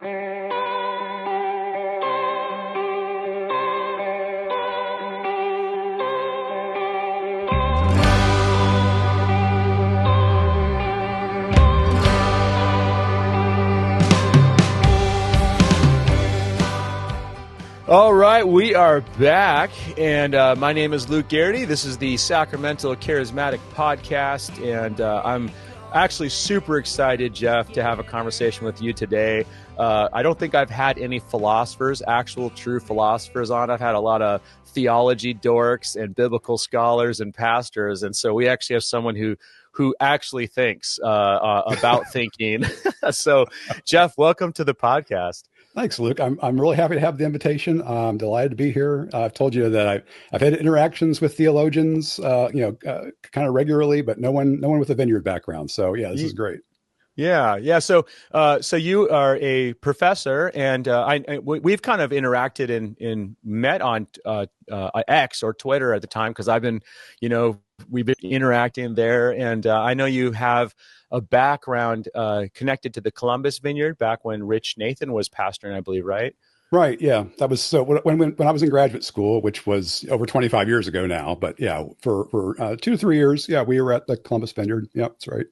All right, we are back, and my name is Luke Garrity. This is the Sacramental Charismatic podcast, and I'm actually super excited, Jeff, to have a conversation with you today. I don't think I've had any philosophers, actual true philosophers on. I've had a lot of theology dorks and biblical scholars and pastors, and so we actually have someone who actually thinks about thinking. So, Jeff, welcome to the podcast. Thanks, Luke. I'm really happy to have the invitation. I'm delighted to be here. I've told you that I've had interactions with theologians, kind of regularly, but no one with a vineyard background. So yeah, this is great. Yeah. So you are a professor, and we've kind of interacted and met on X or Twitter at the time, because we've been interacting there, and I know you have a background connected to the Columbus Vineyard back when Rich Nathan was pastoring, I believe, right? Right. Yeah. That was so when I was in graduate school, which was over 25 years ago now. But yeah, for 2 to 3 years, yeah, we were at the Columbus Vineyard. Yeah, that's right.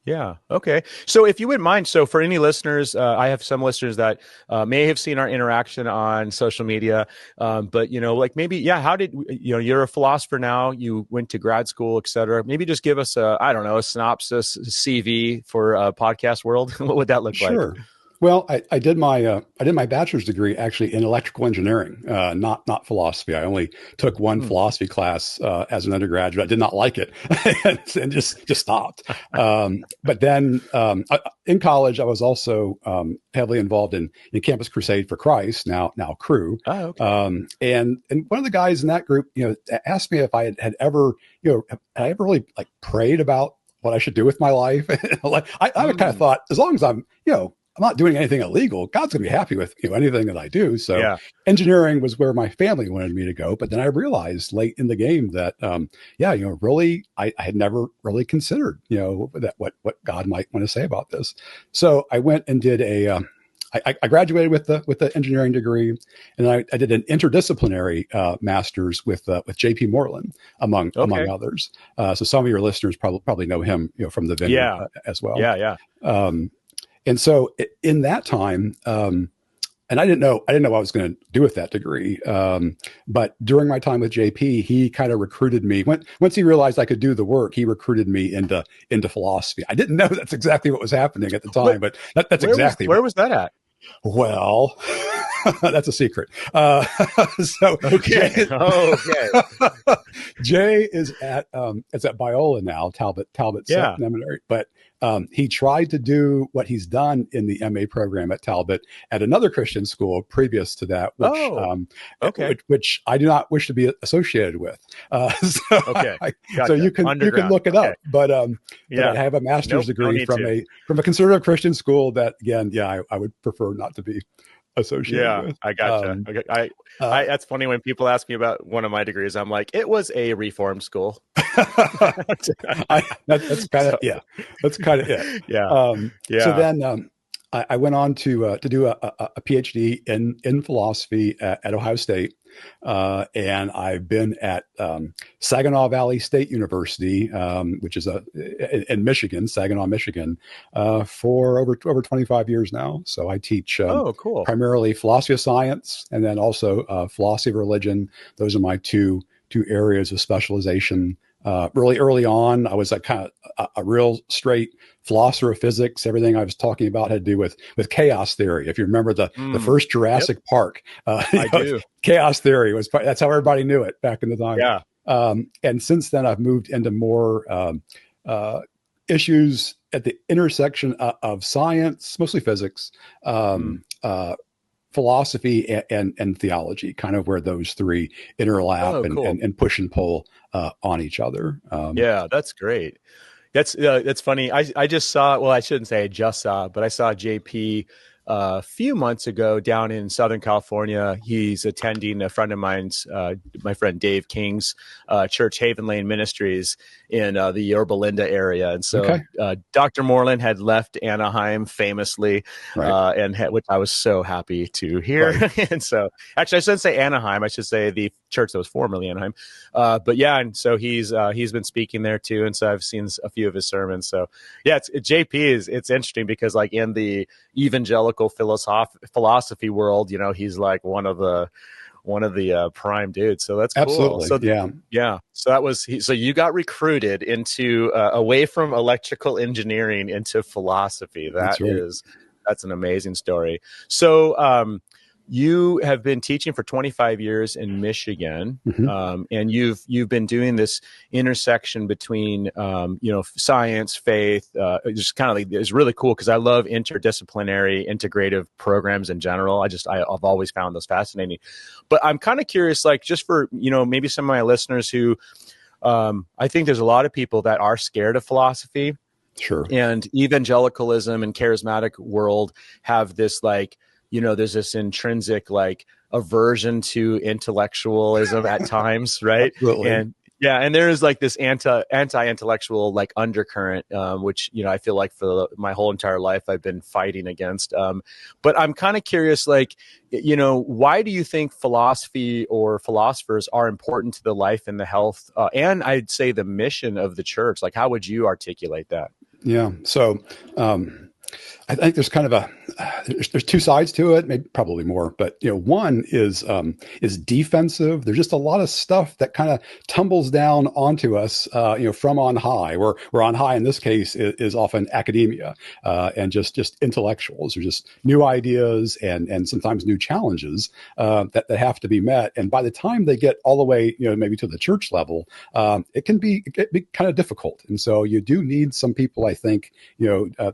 Yeah. Okay. So if you wouldn't mind, so for any listeners, I have some listeners that may have seen our interaction on social media, but how did, you're a philosopher now, you went to grad school, et cetera. Maybe just give us a synopsis, CV for podcast world. What would that look like? Sure. Well, I did my bachelor's degree actually in electrical engineering, not philosophy. I only took one philosophy class as an undergraduate. I did not like it and just stopped. But then in college, I was also heavily involved in Campus Crusade for Christ, now Cru. Oh, okay. And one of the guys in that group, asked me if I had ever really like prayed about what I should do with my life. I kind of thought, as long as I'm not doing anything illegal, God's going to be happy with anything that I do. So engineering was where my family wanted me to go. But then I realized late in the game that, really, I had never really considered, that what God might want to say about this. So I went and did I graduated with the engineering degree, and I did an interdisciplinary master's with J.P. Moreland, among others. So some of your listeners probably know him, from the vineyard as well. Yeah. And so in that time, and I didn't know what I was going to do with that degree. But during my time with JP, he kind of recruited me. Once he realized I could do the work, he recruited me into philosophy. I didn't know that's exactly what was happening at the time, but that's exactly where was that at? Well, that's a secret. Jay is at it's at Biola now, Talbot Seminary, but he tried to do what he's done in the MA program at Talbot at another Christian school previous to that, which I do not wish to be associated with. So you can look it up, but I have a master's degree from a conservative Christian school that, again, I would prefer not to be associated with. I gotcha. That's funny when people ask me about one of my degrees. I'm like, it was a reform school. That's kind of it. Yeah. So then I went on to do a PhD in philosophy at Ohio State. And I've been at Saginaw Valley State University, which is in Michigan, Saginaw, Michigan, for over 25 years now. So I teach primarily philosophy of science, and then also philosophy of religion. Those are my two areas of specialization. Really early on, I was kind of a real straight philosopher of physics. Everything I was talking about had to do with chaos theory. If you remember the first Jurassic Park, I do. Chaos theory that's how everybody knew it back in the time. Yeah. And since then, I've moved into more issues at the intersection of science, mostly physics, philosophy and theology, kind of where those three interlap and push and pull on each other. That's great. That's funny. I just saw, well, I shouldn't say I just saw, but I saw JP a few months ago down in Southern California. He's attending a friend of mine's, my friend Dave King's church, Haven Lane Ministries, in the Yorba Linda area. And so Dr. Moreland had left Anaheim famously, which I was so happy to hear. Right. And so actually, I shouldn't say Anaheim. I should say the church that was formerly Anaheim. But yeah, and so he's been speaking there too. And so I've seen a few of his sermons. So yeah, it's interesting because like in the evangelical philosophy world, he's like one of the prime dudes. So that's cool. Absolutely. So yeah. So so you got recruited into away from electrical engineering into philosophy. That's an amazing story. So you have been teaching for 25 years in Michigan, and you've been doing this intersection between science, faith. Just kind of like, it's really cool because I love interdisciplinary, integrative programs in general. I've always found those fascinating. But I'm kind of curious, like just for maybe some of my listeners who, I think there's a lot of people that are scared of philosophy. Sure. And evangelicalism and charismatic world have this like, there's this intrinsic like aversion to intellectualism at times, right? Absolutely. And there is like this anti-intellectual like undercurrent, which I feel like for my whole entire life I've been fighting against. But I'm kind of curious, like, why do you think philosophy or philosophers are important to the life and the health, and I'd say the mission of the church? Like, how would you articulate that? Yeah. So, I think there's kind of there's two sides to it, maybe probably more, but one is defensive. There's just a lot of stuff that kind of tumbles down onto us, from on high. We're on high in this case is often academia, and just intellectuals. There's just new ideas and sometimes new challenges that have to be met. And by the time they get all the way, maybe to the church level, it can be kind of difficult. And so you do need some people, I think,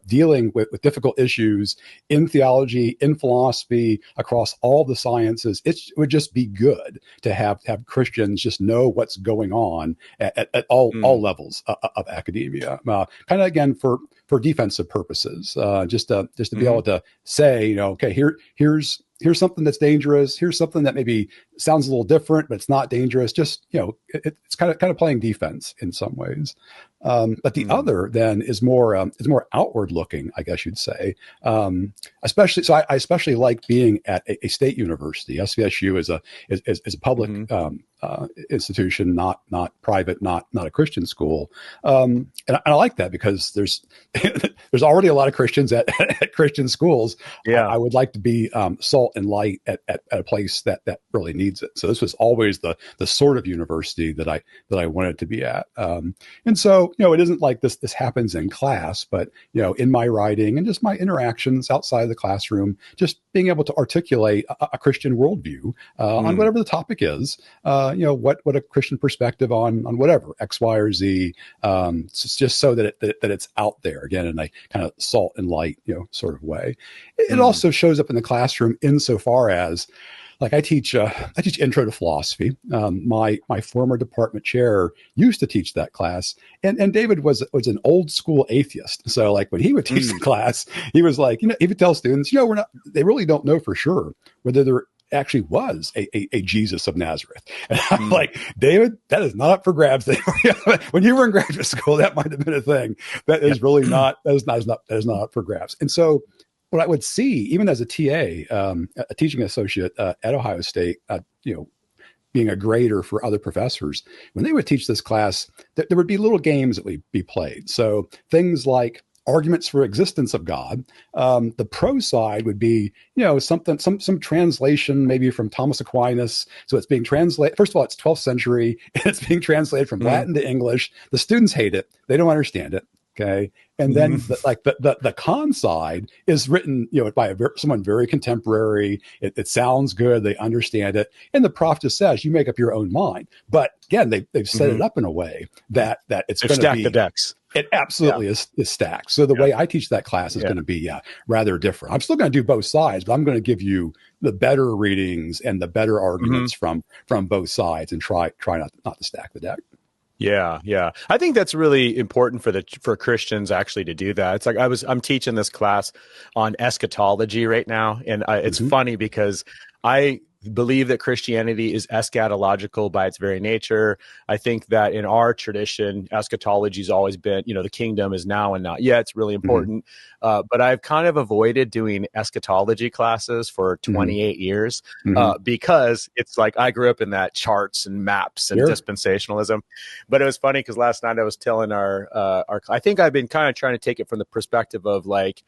dealing with difficult issues in theology, in philosophy, across all the sciences. It would just be good to have Christians just know what's going on at all levels of academia. Kind of again for defensive purposes, just to be able to say, okay, here's something that's dangerous. Here's something that maybe sounds a little different, but it's not dangerous. Just, it's kind of playing defense in some ways. But the other then is more outward looking, I guess you'd say. Especially, so I especially like being at a state university. SVSU is a public institution, not private, not a Christian school. And I like that because there's already a lot of Christians at Christian schools. Yeah. I would like to be salt and light at a place that really needs it. So this was always the sort of university that I wanted to be at. And so, it isn't like this happens in class, but, in my writing and just my interactions outside of the classroom, just being able to articulate a Christian worldview on whatever the topic is, what a Christian perspective on whatever X, Y, or Z, just so that it's out there again in a kind of salt and light, sort of way. It also shows up in the classroom insofar as, like, I teach intro to philosophy. My former department chair used to teach that class, and David was an old school atheist. So like when he would teach the class, he was like, he would tell students, they really don't know for sure whether there actually was a Jesus of Nazareth. And I'm like, David, that is not up for grabs. When you were in graduate school, that might have been a thing. That is really not. That is not up for grabs. And so, what I would see, even as a TA, a teaching associate at Ohio State, being a grader for other professors, when they would teach this class, there would be little games that would be played. So things like arguments for existence of God. The pro side would be, some translation maybe from Thomas Aquinas. So it's being translated. First of all, it's 12th century. And it's being translated from Latin to English. The students hate it. They don't understand it. Okay. And then the con side is written, by someone very contemporary. It sounds good. They understand it. And the prof just says, you make up your own mind. But again, they've set it up in a way that it's going to be the decks. It absolutely is stacked. So the way I teach that class is going to be rather different. I'm still going to do both sides, but I'm going to give you the better readings and the better arguments from both sides and try not to stack the deck. Yeah, yeah. I think that's really important for Christians actually to do that. It's like I'm teaching this class on eschatology right now, and it's Hmm. funny because I believe that Christianity is eschatological by its very nature. I think that in our tradition, eschatology has always been, the kingdom is now and not yet. It's really Hmm. important. But I've kind of avoided doing eschatology classes for Hmm. 28 years Hmm. because it's like I grew up in that charts and maps and Sure. dispensationalism. But it was funny because last night I was telling our I think I've been kind of trying to take it from the perspective of like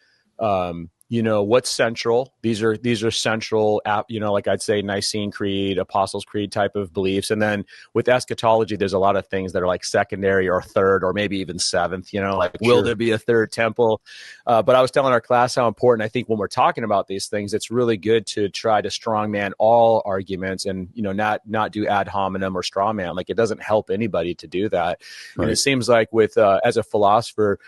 what's central. These are central like I'd say Nicene Creed, Apostles' Creed type of beliefs. And then with eschatology, there's a lot of things that are like secondary or third or maybe even seventh, like will Sure. there be a third temple? But I was telling our class how important I think when we're talking about these things, it's really good to try to strongman all arguments and, not do ad hominem or straw man. Like it doesn't help anybody to do that. And it Right. seems like with, as a philosopher,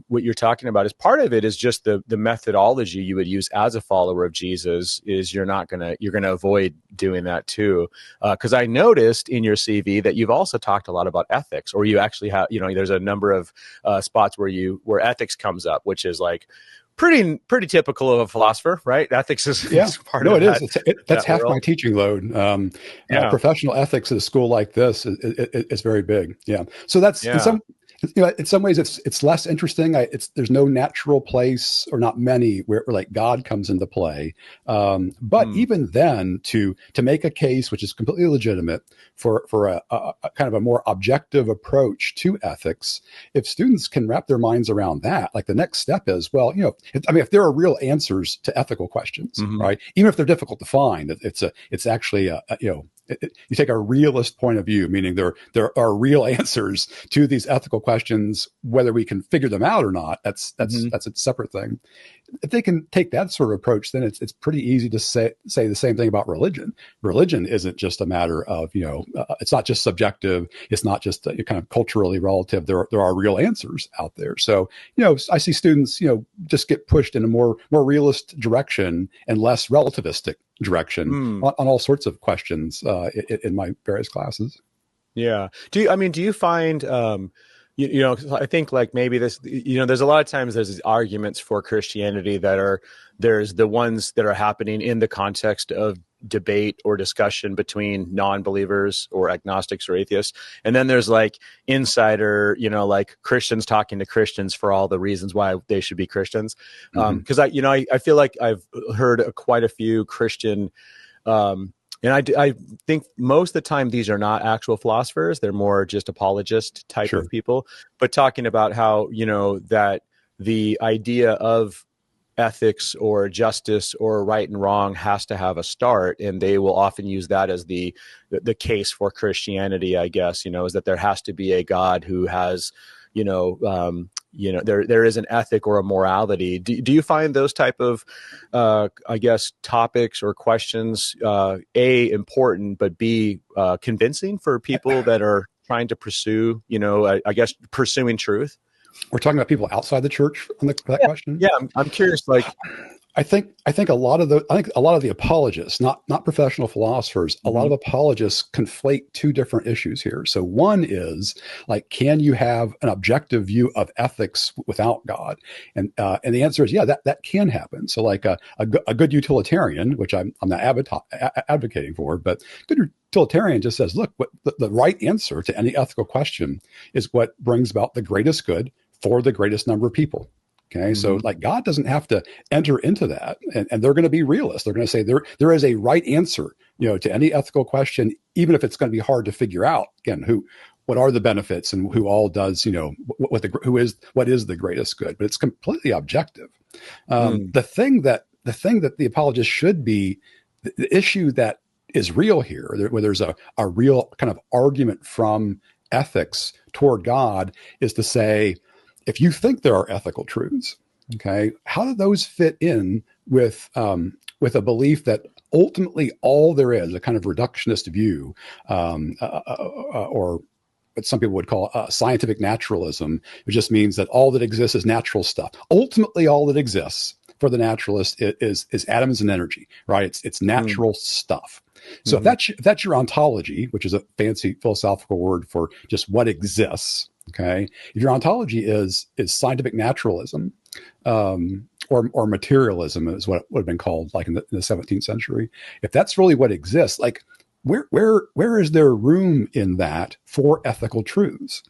what you're talking about is part of it is just the methodology you would use as a follower of Jesus is you're going to avoid doing that too. Because I noticed in your CV that you've also talked a lot about ethics, or you actually have, there's a number of spots where ethics comes up, which is like pretty typical of a philosopher, right? Ethics is, Yeah. is part No, of it is. That's that half my world. teaching load. Yeah, Professional ethics at a school like this is very big. Yeah. So that's yeah. in some ways it's less interesting. There's no natural place or not many where like God comes into play. But Mm, even then, to make a case which is completely legitimate for a kind of a more objective approach to ethics, if students can wrap their minds around that, like the next step is, well, if there are real answers to ethical questions, hmm. right? Even if they're difficult to find, it's actually you take a realist point of view, meaning there are real answers to these ethical questions, whether we can figure them out or not. Hmm. That's a separate thing. If they can take that sort of approach, then it's pretty easy to say the same thing about religion. Religion isn't just a matter of it's not just subjective. It's not just kind of culturally relative. There are real answers out there. So I see students just get pushed in a more realist direction and less relativistic direction Mm. on all sorts of questions in my various classes. Yeah. Do you find, I think like maybe this, there's a lot of times there's these arguments for Christianity there's the ones that are happening in the context of debate or discussion between non-believers or agnostics or atheists. And then there's like insider, like Christians talking to Christians for all the reasons why they should be Christians. Mm-hmm. Cause I feel like I've heard quite a few Christian, and I think most of the time these are not actual philosophers. They're more just apologist type of Sure. people, but talking about how, that the idea of ethics or justice or right and wrong has to have a start. And they will often use that as the case for Christianity, I guess, is that there has to be a God who has, there is an ethic or a morality. Do you find those type of I guess topics or questions A, important, but B, convincing for people that are trying to pursue, I guess pursuing truth? We're talking about people outside the church on that Yeah, question. yeah. I'm curious. Like, I think a lot of the apologists, not professional philosophers, a lot mhm. of apologists conflate two different issues here. So one is like, can you have an objective view of ethics without God? And the answer is yeah, that can happen. So like a good utilitarian, which I'm not advocating for, but good utilitarian just says, look, what the right answer to any ethical question is what brings about the greatest good for the greatest number of people. Okay, so Mhm. like God doesn't have to enter into that, and they're going to be realists. They're going to say there is a right answer, to any ethical question, even if it's going to be hard to figure out. Again, what are the benefits, and who all does, what is the greatest good? But it's completely objective. Mm. The thing that the apologist should be, the issue that is real here, where there's a real kind of argument from ethics toward God, is to say, if you think there are ethical truths, okay, how do those fit in with a belief that ultimately all there is, a kind of reductionist view, or what some people would call scientific naturalism, which just means that all that exists is natural stuff. Ultimately, all that exists for the naturalist is atoms and energy, right? It's natural stuff. So if that's your ontology, which is a fancy philosophical word for just what exists, okay? If your ontology is scientific naturalism, or materialism is what would have been called like in the 17th century. If that's really what exists, like where is there room in that for ethical truths?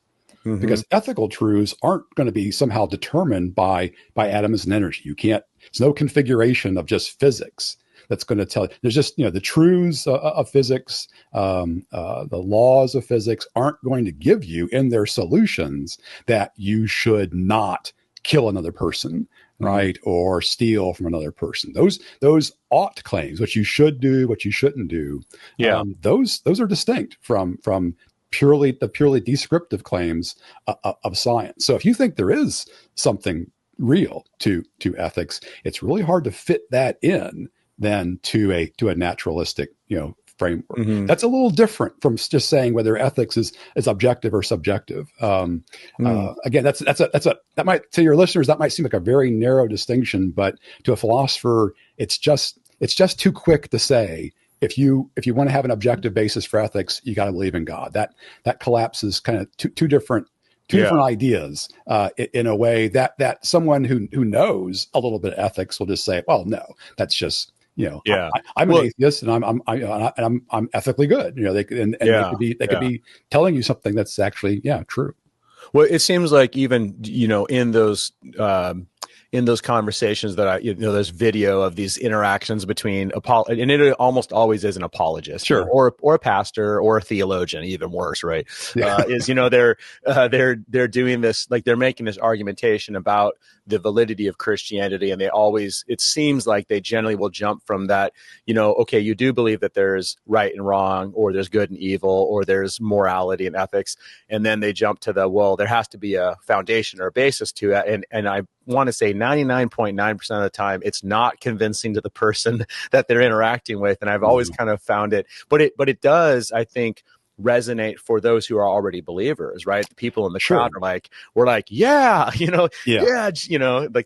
Because ethical truths aren't going to be somehow determined by atoms and energy. You can't. It's no configuration of just physics that's going to tell you. There's just the truths of physics, the laws of physics aren't going to give you in their solutions that you should not kill another person, right, or steal from another person. Those ought claims, what you should do, what you shouldn't do. Those are distinct from purely descriptive claims of science. So if you think there is something real to ethics, it's really hard to fit that in then to a naturalistic framework. That's a little different from just saying whether ethics is objective or subjective. Again, that might, to your listeners, that might seem like a very narrow distinction, but to a philosopher, it's just too quick to say. If you want to have an objective basis for ethics, you got to believe in God. That collapses kind of two different ideas in a way that someone who knows a little bit of ethics will just say, well, no, that's just I'm an atheist and I'm ethically good. They could be telling you something that's actually true. Well, it seems like even in those conversations that there's video of these interactions between and it almost always is an apologist, sure, or a pastor or a theologian, even worse, right? They're doing this, like they're making this argumentation about the validity of Christianity, and it seems like they generally will jump from that, okay, you do believe that there's right and wrong, or there's good and evil, or there's morality and ethics, and then they jump to there has to be a foundation or a basis to it, and I want to say 99.9% of the time, it's not convincing to the person that they're interacting with. And I've always kind of found it, but it does, I think, resonate for those who are already believers, right? The people in the crowd are like, like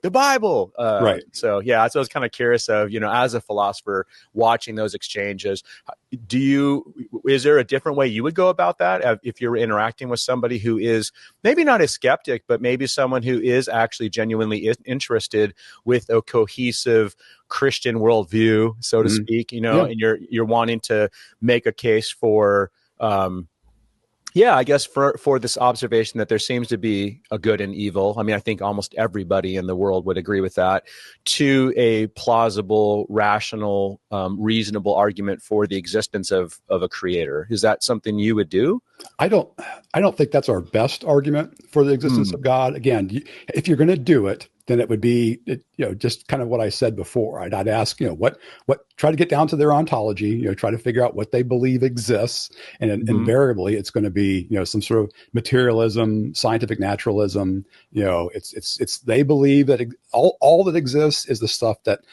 the Bible. Right. So I was kind of curious of, as a philosopher watching those exchanges, is there a different way you would go about that if you're interacting with somebody who is maybe not a skeptic, but maybe someone who is actually genuinely interested with a cohesive Christian worldview, so to speak, and you're wanting to make a case for, I guess for this observation that there seems to be a good and evil. I mean, I think almost everybody in the world would agree with that, to a plausible, rational, reasonable argument for the existence of a creator. Is that something you would do? I don't think that's our best argument for the existence of God. Again, if you're going to do it, then it would be, just kind of what I said before. I'd ask, try to get down to their ontology, try to figure out what they believe exists. And invariably it's going to be, some sort of materialism, scientific naturalism. It's they believe that all that exists is the stuff that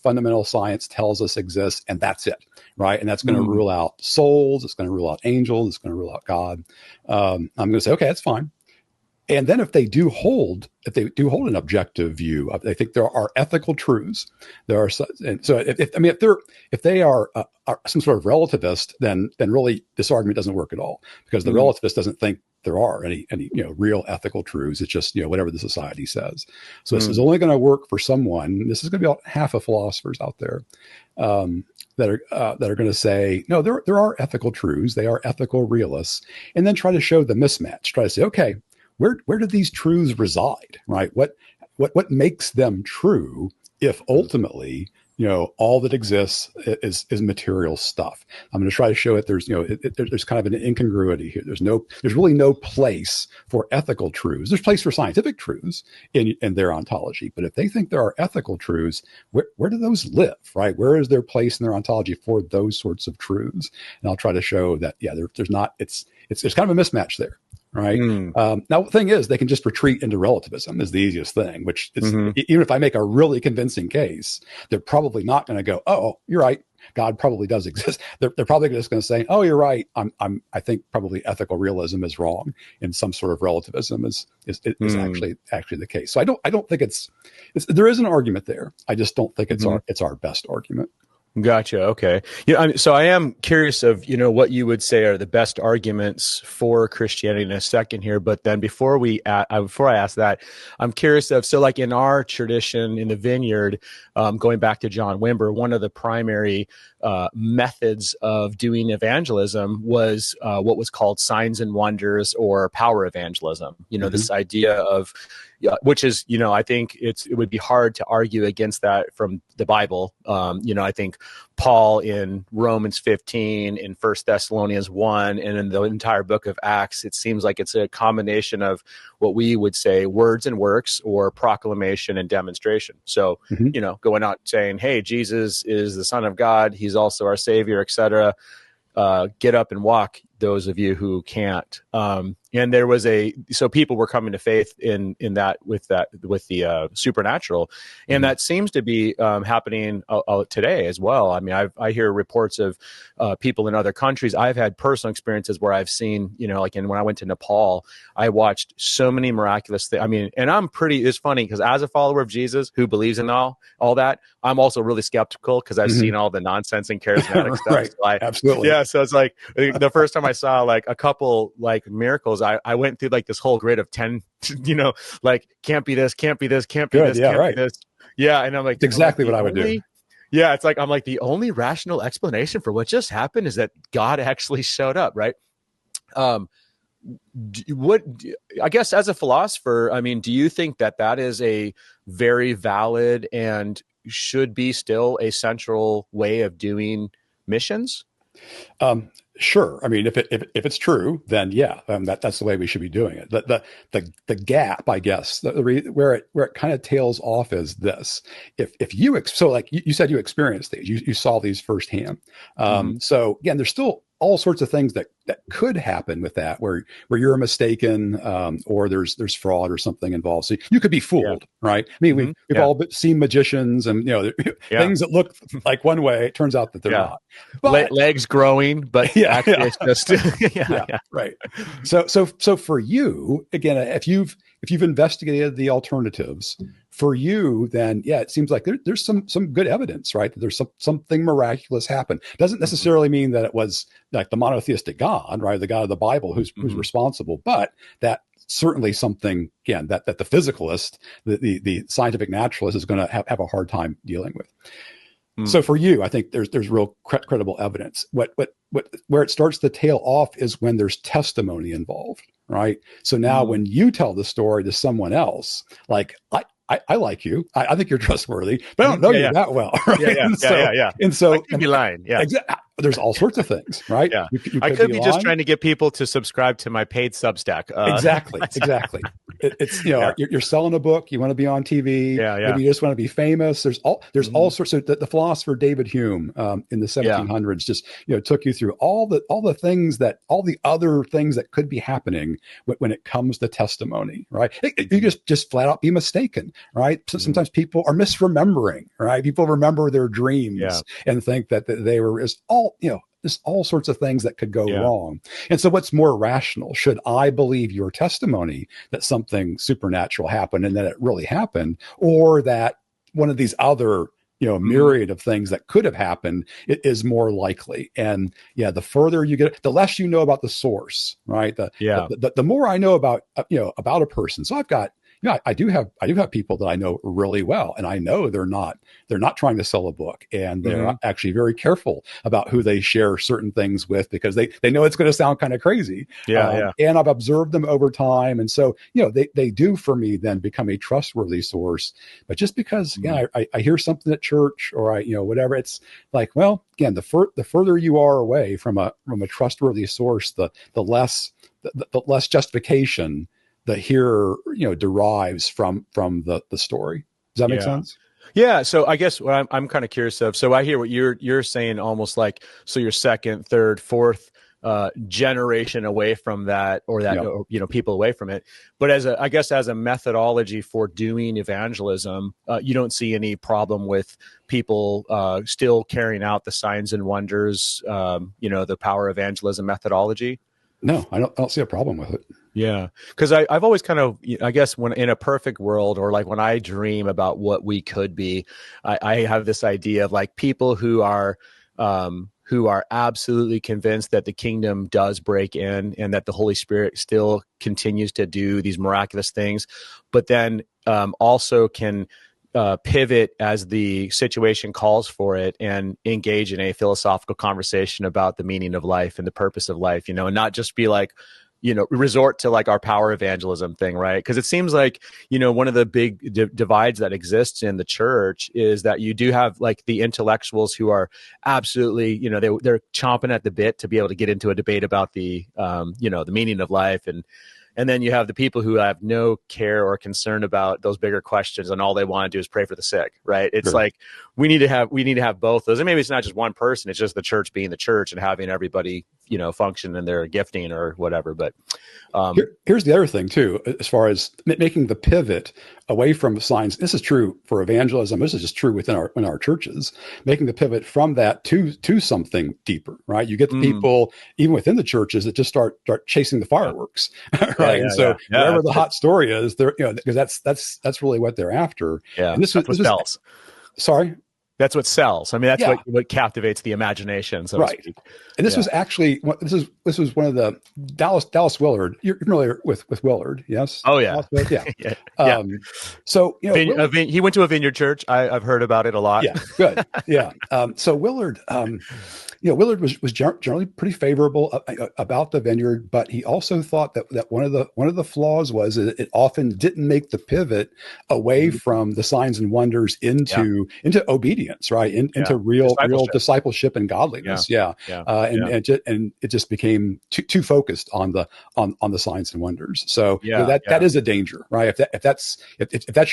fundamental science tells us exists. And that's it. Right. And that's going to rule out souls. It's going to rule out angels. It's going to rule out God. I'm going to say, okay, that's fine. And then if they do hold an objective view, they think there are ethical truths. There are, and so if they are some sort of relativist, then really this argument doesn't work at all, because the relativist doesn't think there are any real ethical truths. It's just whatever the society says. So this is only going to work for someone. This is going to be about half of philosophers out there that are going to say, no, there are ethical truths. They are ethical realists, and then try to show the mismatch. Try to say, okay, where do these truths reside, right? What makes them true if ultimately, all that exists is material stuff? I'm going to try to show it. There's kind of an incongruity here. There's really no place for ethical truths. There's place for scientific truths in their ontology. But if they think there are ethical truths, where do those live, right? Where is their place in their ontology for those sorts of truths? And I'll try to show that, there's not, it's kind of a mismatch there. right? Now, the thing is, they can just retreat into relativism is the easiest thing, which is, even if I make a really convincing case, they're probably not going to go, oh, you're right. God probably does exist. They're probably just going to say, oh, you're right. I think probably ethical realism is wrong, and some sort of relativism is actually the case. So I don't think it's there is an argument there. I just don't think it's our best argument. Gotcha. Okay. So I am curious of, what you would say are the best arguments for Christianity in a second here. But then before I ask that, I'm curious of, so like in our tradition in the Vineyard, going back to John Wimber, one of the primary methods of doing evangelism was what was called signs and wonders or power evangelism. This idea of, which is, I think it would be hard to argue against that from the Bible. I think Paul in Romans 15, in 1 Thessalonians 1, and in the entire book of Acts, it seems like it's a combination of what we would say words and works, or proclamation and demonstration. So, going out saying, hey, Jesus is the Son of God, he's also our Savior, etc. Get up and walk, those of you who can't. And there was so people were coming to faith in that with the supernatural, and that seems to be happening today as well. I mean, I hear reports of people in other countries. I've had personal experiences where I've seen, like when I went to Nepal, I watched so many miraculous things. I mean, and it's funny because as a follower of Jesus who believes in all that, I'm also really skeptical because I've seen all the nonsense and charismatic stuff. Right. So Absolutely. Yeah. So it's like the first time I saw like a couple like miracles, I went through like this whole grid of 10, like can't be this, can't be this, can't be this, can't be this. Yeah. And I'm like, it's exactly what I would do. Yeah. It's like, I'm like, the only rational explanation for what just happened is that God actually showed up. Right. I guess as a philosopher, I mean, do you think that is a very valid and should be still a central way of doing missions? Sure. I mean, if it's true, then yeah, that's the way we should be doing it. The gap, I guess, where it kind of tails off is this: if you so like you said, you experienced these, you saw these firsthand. So again, there's still all sorts of things that could happen with that, where you're mistaken, or there's fraud or something involved. So you could be fooled, right? I mean, we've all seen magicians, and things that look like one way, it turns out that they're not. But, legs growing, but actually it's just right. So for you, again, if you've investigated the alternatives, for you, then it seems like there's some good evidence, right? That there's something miraculous happened. Doesn't necessarily mean that it was like the monotheistic God, right? The God of the Bible who's responsible, but that certainly something, again, that the physicalist, the scientific naturalist is going to have a hard time dealing with. So for you, I think there's real credible evidence. Where it starts to tail off is when there's testimony involved, right? So now when you tell the story to someone else, like I like you, I think you're trustworthy, but I don't know you that well, right? And so I could be lying. Yeah. There's all sorts of things, right? Yeah. I could be just trying to get people to subscribe to my paid Substack. Exactly. It's you're selling a book, you want to be on TV, maybe you just want to be famous. There's all sorts of the philosopher David Hume in the 1700s just took you through all the other things that could be happening when it comes to testimony, right? You just flat out be mistaken, right? So sometimes people are misremembering, right? People remember their dreams and think that they were there's all sorts of things that could go wrong. And so what's more rational? Should I believe your testimony that something supernatural happened and that it really happened, or that one of these other myriad of things that could have happened, it is more likely? And the further you get, the less you know about the source, right? The more I know about a person. So I've got, I do have people that I know really well, and I know they're not trying to sell a book, and they're actually very careful about who they share certain things with, because they know it's going to sound kind of crazy. And I've observed them over time, and so they do for me then become a trustworthy source. But just because I hear something at church, or whatever, it's like, well, again, the further you are away from a trustworthy source, the less justification the hearer derives from the story. Does that make sense? Yeah. So I guess what I'm kind of curious of, so I hear what you're saying, almost like, so your second, third, fourth generation away from that, or that, or, people away from it. But I guess as a methodology for doing evangelism, you don't see any problem with people still carrying out the signs and wonders, the power evangelism methodology. No, I don't see a problem with it. Yeah, because I've always kind of, I guess, when in a perfect world, or like when I dream about what we could be, I have this idea of like people who are absolutely convinced that the kingdom does break in and that the Holy Spirit still continues to do these miraculous things, but then also can pivot as the situation calls for it and engage in a philosophical conversation about the meaning of life and the purpose of life, and not just be like, resort to like our power evangelism thing, right? Because it seems like, one of the big divides that exists in the church is that you do have like the intellectuals who are absolutely, they're chomping at the bit to be able to get into a debate about the, the meaning of life. And then you have the people who have no care or concern about those bigger questions, and all they want to do is pray for the sick, right? It's Sure. like we need to have both those. And maybe it's not just one person; it's just the church being the church and having everybody, function in their gifting or whatever. But here's the other thing too, as far as making the pivot away from signs. This is true for evangelism. This is just true within our churches. Making the pivot from that to something deeper, right? You get the people even within the churches that just start chasing the fireworks, right? And so whatever the hot story is, they're because that's really what they're after. Yeah, and this what sells. Sorry. That's what sells. I mean, that's what captivates the imagination. So right. To speak. And this was actually this was one of the Dallas Willard. You're familiar with Willard, yes? Oh yeah, yeah. So he went to a vineyard church. I've heard about it a lot. Yeah, good. Yeah. So Willard, Willard was generally pretty favorable about the vineyard, but he also thought that one of the flaws was that it often didn't make the pivot away from the signs and wonders into obedience, right? Into real discipleship and godliness. And it just became too focused on the signs and wonders. So that is a danger, right? If that's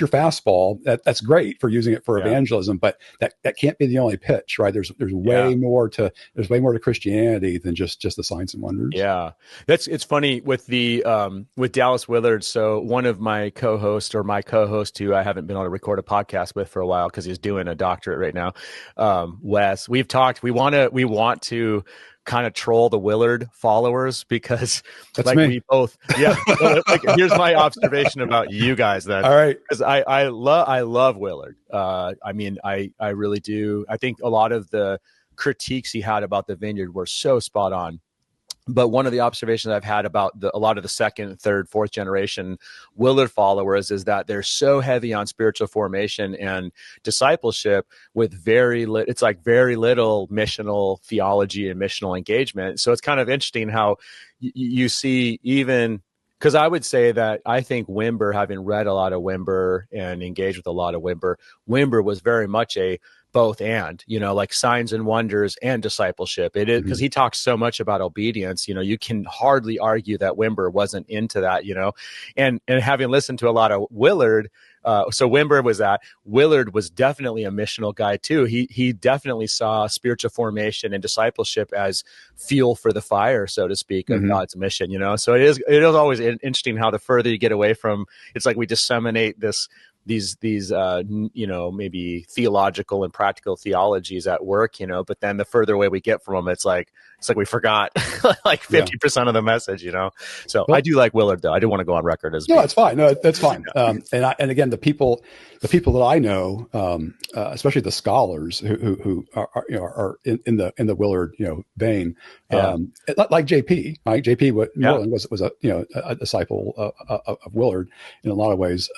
your fastball, that's great for using it for evangelism, but that can't be the only pitch, right? There's way more to Christianity than just the signs and wonders. Yeah, it's funny with the with Dallas Willard. So one of my co-hosts who I haven't been able to record a podcast with for a while because he's doing a doctorate right now, Wes. We've talked. We want to kind of troll the Willard followers because we both here's my observation about you guys then. All right, because I love Willard. I really do. I think a lot of the critiques he had about the vineyard were so spot on. But one of the observations I've had about a lot of the second, third, fourth generation Willard followers is that they're so heavy on spiritual formation and discipleship with very little missional theology and missional engagement. So it's kind of interesting how you see even, because I would say that I think Wimber, having read a lot of Wimber and engaged with a lot of Wimber was very much a both and, like signs and wonders and discipleship. It is because he talks so much about obedience, you can hardly argue that Wimber wasn't into that, and having listened to a lot of Willard, so Wimber was that. Willard was definitely a missional guy too. He definitely saw spiritual formation and discipleship as fuel for the fire, so to speak, of God's mission, So it is always interesting how the further you get away from, it's like we disseminate these maybe theological and practical theologies at work, but then the further away we get from them, it's like we forgot like 50% of the message, So I do like Willard though. I do want to go on record as it's fine. No, that's fine. And again, the people that I know, especially the scholars who are in the Willard vein, like JP, right? JP Moreland was a disciple of Willard in a lot of ways.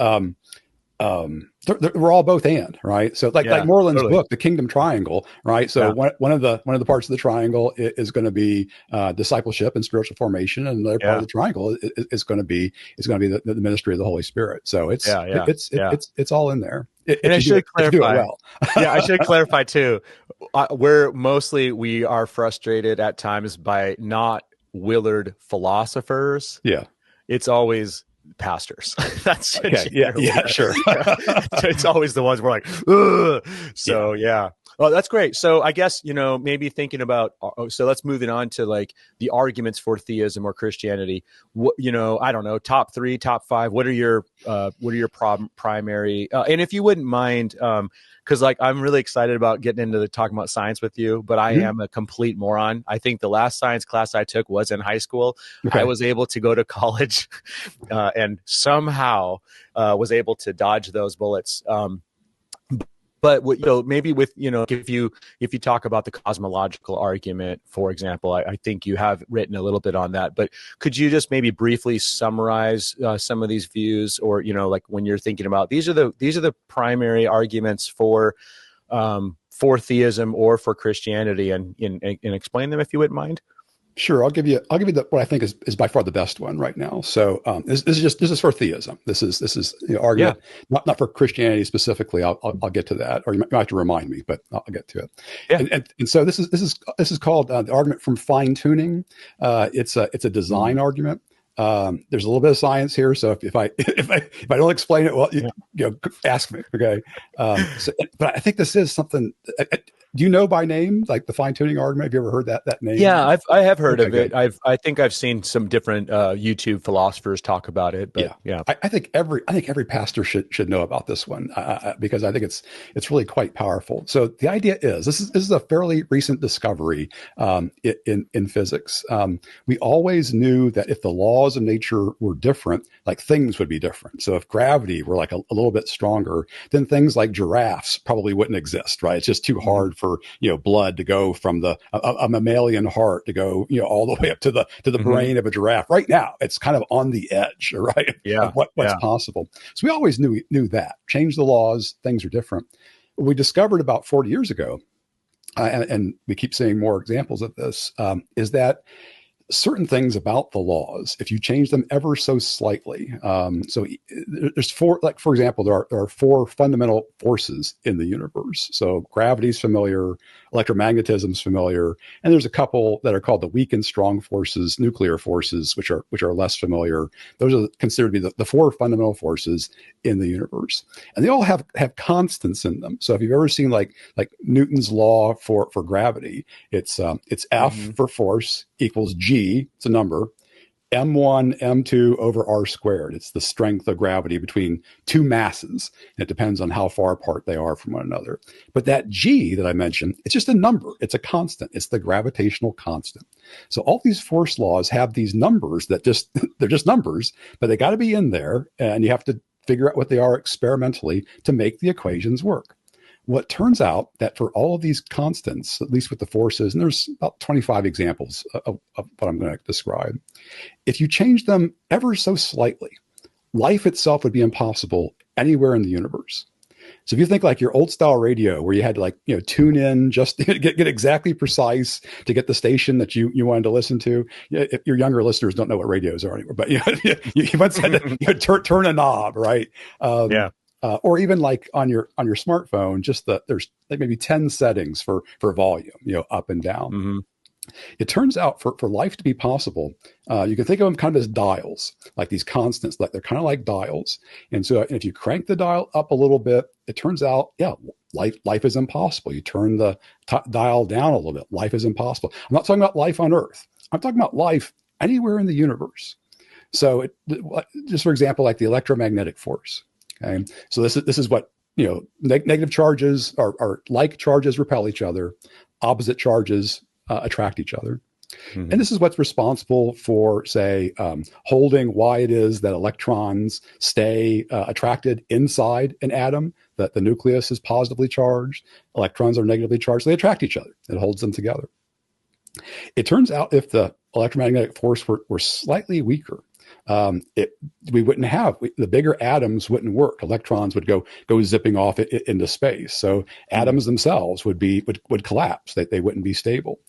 We're all both and, right? So like Moreland's book, The Kingdom Triangle, right? So one of the parts of the triangle is going to be discipleship and spiritual formation, and another part of the triangle is going to be the ministry of the Holy Spirit. So it's all in there. And I should clarify. I should clarify too. We are frustrated at times by not Willard philosophers. Yeah, it's always pastors. That's sure. It's always the ones we're like, ugh. So Oh, that's great. So I guess, maybe thinking about, so let's moving on to like the arguments for theism or Christianity. What, I don't know, top three, top five. What are your primary, and if you wouldn't mind, because like I'm really excited about getting into talking about science with you, but I am a complete moron. I think the last science class I took was in high school. Okay. I was able to go to college and somehow was able to dodge those bullets. But maybe with if you talk about the cosmological argument, for example, I think you have written a little bit on that. But could you just maybe briefly summarize some of these views, or like when you're thinking about these are the primary arguments for theism or for Christianity, and explain them if you wouldn't mind. Sure, I'll give you what I think is by far the best one right now. So this is for theism. This is argument, not for Christianity specifically. I'll get to that, or you might have to remind me, but I'll get to it. Yeah. And so this is called the argument from fine tuning. It's a design argument. There's a little bit of science here, so if I don't explain it well, ask me. Okay. But I think this is something. Do you know by name, like the fine tuning argument? Have you ever heard that name? Yeah, I have heard of it. I think I've seen some different YouTube philosophers talk about it. But yeah. I think every pastor should know about this one because I think it's really quite powerful. So the idea is this is a fairly recent discovery in physics. We always knew that if the laws of nature were different, like things would be different. So if gravity were like a little bit stronger, then things like giraffes probably wouldn't exist, right? It's just too hard for blood to go from a mammalian heart to go all the way up to the brain of a giraffe. Right now, it's kind of on the edge, right? Yeah, of what's possible. So we always knew that. Change the laws, things are different. What we discovered about 40 years ago, and we keep seeing more examples of this, is that certain things about the laws, if you change them ever so slightly, so there's four, like for example, there are four fundamental forces in the universe. So gravity is familiar, electromagnetism is familiar, and there's a couple that are called the weak and strong forces, nuclear forces, which are less familiar. Those are considered to be the four fundamental forces in the universe, and they all have constants in them. So if you've ever seen like Newton's law for gravity, it's F for force equals G, it's a number, M1, M2 over R squared. It's the strength of gravity between two masses. It depends on how far apart they are from one another. But that G that I mentioned, it's just a number. It's a constant. It's the gravitational constant. So all these force laws have these numbers that they're just numbers, but they got to be in there, and you have to figure out what they are experimentally to make the equations work. Well, it turns out that for all of these constants, at least with the forces, and there's about 25 examples of what I'm going to describe, if you change them ever so slightly, life itself would be impossible anywhere in the universe. So if you think like your old style radio where you had to tune in just to get exactly precise to get the station that you wanted to listen to. If your younger listeners don't know what radios are anymore, but you once had to turn a knob, right? Or even like on your smartphone, there's like maybe 10 settings for volume, up and down. Mm-hmm. It turns out for life to be possible, you can think of them kind of as dials, like these constants, like they're kind of like dials. And so if you crank the dial up a little bit, it turns out, life is impossible. You turn the dial down a little bit, life is impossible. I'm not talking about life on Earth. I'm talking about life anywhere in the universe. So just for example, like the electromagnetic force. Okay. So this is what, negative charges are like charges repel each other, opposite charges attract each other. Mm-hmm. And this is what's responsible for, say, holding why it is that electrons stay attracted inside an atom, that the nucleus is positively charged, electrons are negatively charged, they attract each other. It holds them together. It turns out if the electromagnetic force were slightly weaker, we wouldn't have the bigger atoms wouldn't work. Electrons would go zipping off into space. So atoms themselves would collapse. They wouldn't be stable.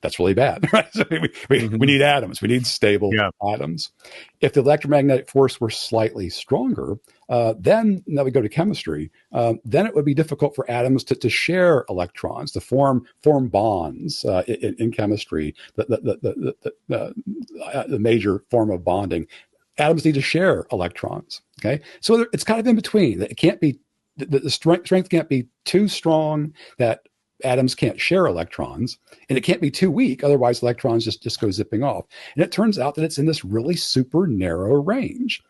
That's really bad, right? So we need atoms. We need stable atoms. If the electromagnetic force were slightly stronger, then now we go to chemistry. Then it would be difficult for atoms to share electrons, to form bonds in chemistry. The major form of bonding. Atoms need to share electrons. Okay, so it's kind of in between. It can't be the strength can't be too strong that atoms can't share electrons, and it can't be too weak, otherwise electrons just go zipping off. And it turns out that it's in this really super narrow range,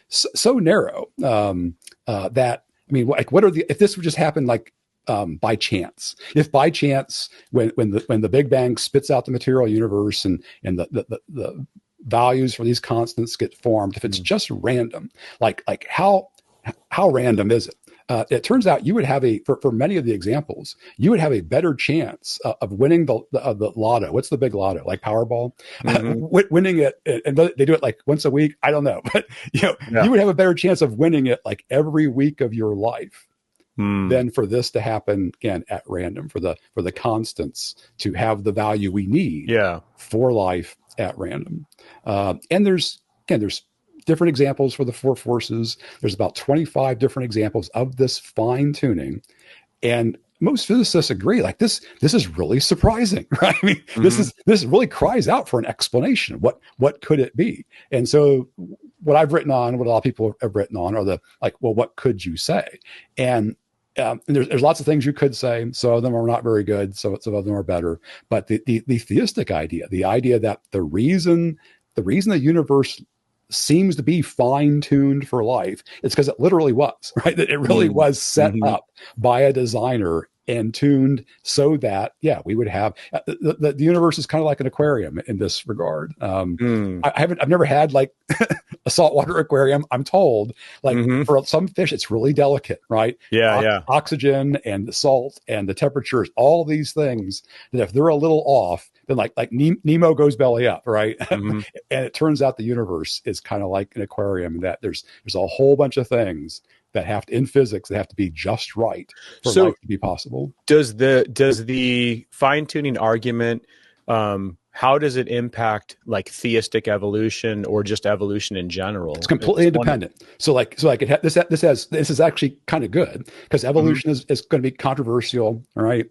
so narrow that, I mean, like, what are the, if this would just happen like by chance, if by chance when the Big Bang spits out the material universe and the values for these constants get formed, if it's just random, like how random is it? It turns out you would have for many of the examples, you would have a better chance of winning the lotto. What's the big lotto? Like Powerball? Winning it, and they do it like once a week. I don't know, but you would have a better chance of winning it like every week of your life than for this to happen again at random, for the constants to have the value we need for life at random. And there's different examples for the four forces. There's about 25 different examples of this fine tuning. And most physicists agree, like this is really surprising, right? I mean, this really cries out for an explanation. What could it be? And so what I've written on, what a lot of people have written on are well, what could you say? And there's lots of things you could say. Some of them are not very good. Some of them are better. But the theistic idea, the idea that the reason the universe seems to be fine-tuned for life, it's because it literally was, right? That it really was set up by a designer and tuned so that, we would have the universe is kind of like an aquarium in this regard. I've never had like a saltwater aquarium. I'm told, like for some fish, it's really delicate, right? Oxygen and the salt and the temperatures, all these things that if they're a little off, then like Nemo goes belly up, right? And it turns out the universe is kind of like an aquarium, that there's a whole bunch of things that have to, in physics, that have to be just right for life to be possible. Does the fine-tuning argument, how does it impact like theistic evolution or just evolution in general? It's completely independent. This is actually kind of good, because evolution is going to be controversial, right?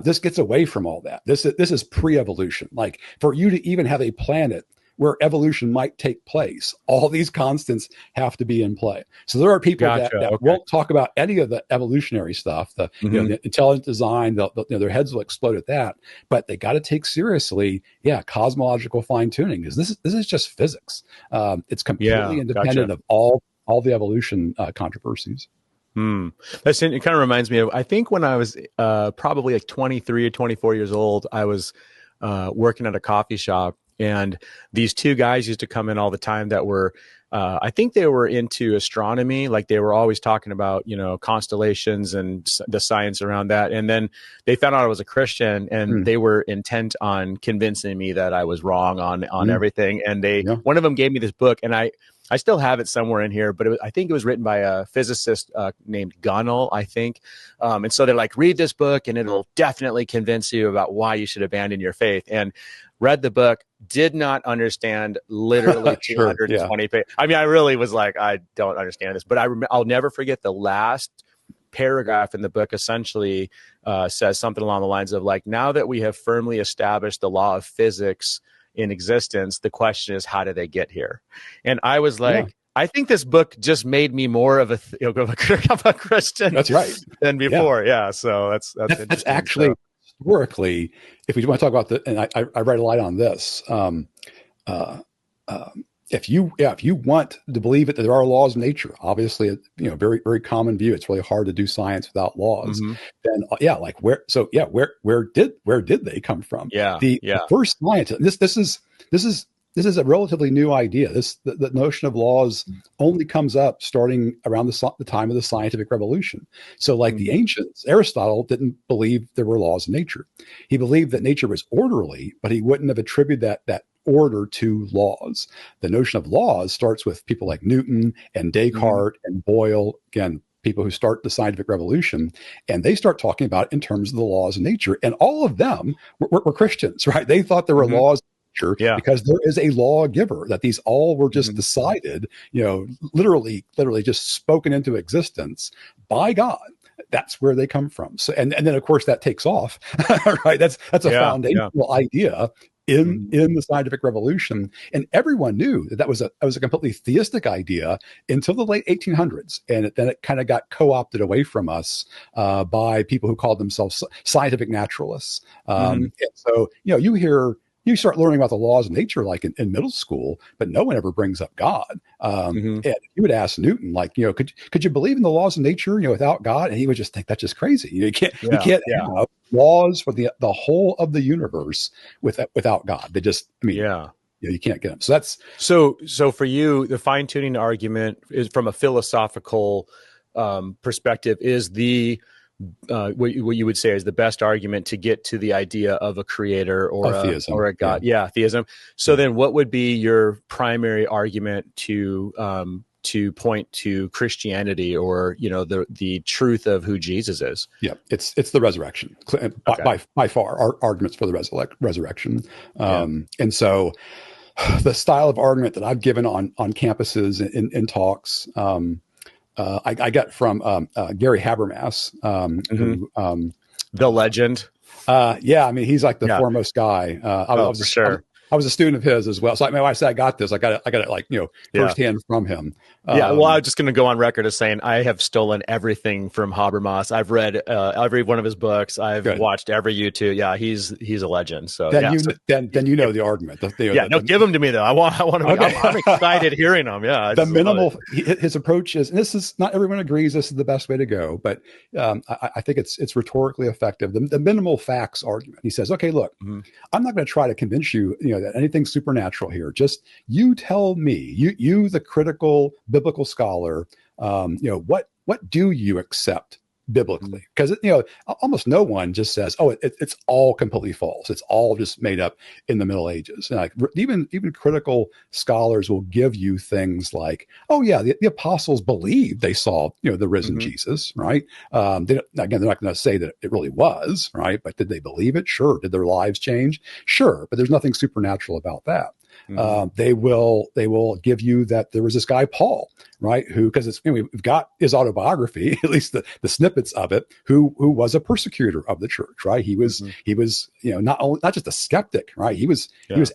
This gets away from all that. This is pre-evolution. Like, for you to even have a planet where evolution might take place, all these constants have to be in play. So there are people that won't talk about any of the evolutionary stuff, the intelligent design, their heads will explode at that, but they got to take seriously, cosmological fine tuning, because this is just physics. It's completely independent of all the evolution controversies. It kind of reminds me of, I think when I was probably like 23 or 24 years old, I was working at a coffee shop. And these two guys used to come in all the time that were, I think they were into astronomy. Like, they were always talking about, constellations and the science around that. And then they found out I was a Christian, and they were intent on convincing me that I was wrong on everything. And one of them gave me this book, and I still have it somewhere in here, but I think it was written by a physicist named Gunnell, I think. And so they're like, read this book and it'll definitely convince you about why you should abandon your faith. And read the book, did not understand literally 220 pages. I mean, I really was like, I don't understand this, but I'll never forget the last paragraph in the book essentially says something along the lines of like, now that we have firmly established the law of physics in existence, the question is, how did they get here? And I was like, I think this book just made me more of a Christian. That's right. Than before. So that's actually historically, if we want to talk about and I write a lot on this. If you want to believe that there are laws of nature, obviously, very, very common view. It's really hard to do science without laws. Then, where did they come from? The first scientist. This is a relatively new idea. The notion of laws only comes up starting around the time of the scientific revolution. So, like the ancients, Aristotle didn't believe there were laws of nature. He believed that nature was orderly, but he wouldn't have attributed that order to laws. The notion of laws starts with people like Newton and Descartes and Boyle, again, people who start the scientific revolution, and they start talking about it in terms of the laws of nature. And all of them were Christians, right? They thought there were laws of nature because there is a lawgiver, that these all were just decided, literally just spoken into existence by God. That's where they come from. So, and then of course that takes off, right? That's a foundational idea in the scientific revolution, and everyone knew that was a completely theistic idea until the late 1800s, and then it kind of got co-opted away from us by people who called themselves scientific naturalists. And so you start learning about the laws of nature like in middle school, but no one ever brings up God. And you would ask Newton, like, could you believe in the laws of nature, without God? And he would just think that's just crazy. You can't have laws for the whole of the universe without God. They just, you can't get them. So that's so for you, the fine tuning argument is from a philosophical perspective is what you would say is the best argument to get to the idea of a creator or a God. Theism. So then what would be your primary argument to point to Christianity or, the truth of who Jesus is? Yeah, it's the resurrection by far. Our arguments for the resurrection. And so the style of argument that I've given on campuses in talks, I got from Gary Habermas, who, the legend. He's like the foremost guy. I was a student of his as well. So when I say I got it firsthand from him. I'm just going to go on record as saying I have stolen everything from Habermas. I've read every one of his books. I've watched every YouTube. Yeah, he's a legend. So then the argument. Give them to me though. I want to. Okay. I'm excited hearing them. Yeah, the minimal. His approach is, and this is not everyone agrees this is the best way to go, but I think it's rhetorically effective. The minimal facts argument. He says, okay, look, I'm not going to try to convince you, that anything's supernatural here. Just you tell me, you the critical biblical scholar, what do you accept biblically? Because almost no one just says, oh, it's all completely false. It's all just made up in the Middle Ages. And like even critical scholars will give you things like, oh yeah, the apostles believed they saw the risen Jesus, right? They're not going to say that it really was, right? But did they believe it? Sure. Did their lives change? Sure. But there's nothing supernatural about that. They will give you that there was this guy Paul, right? Who, because we've got his autobiography, at least the snippets of it, who was a persecutor of the church, right? He was not just a skeptic, right? He was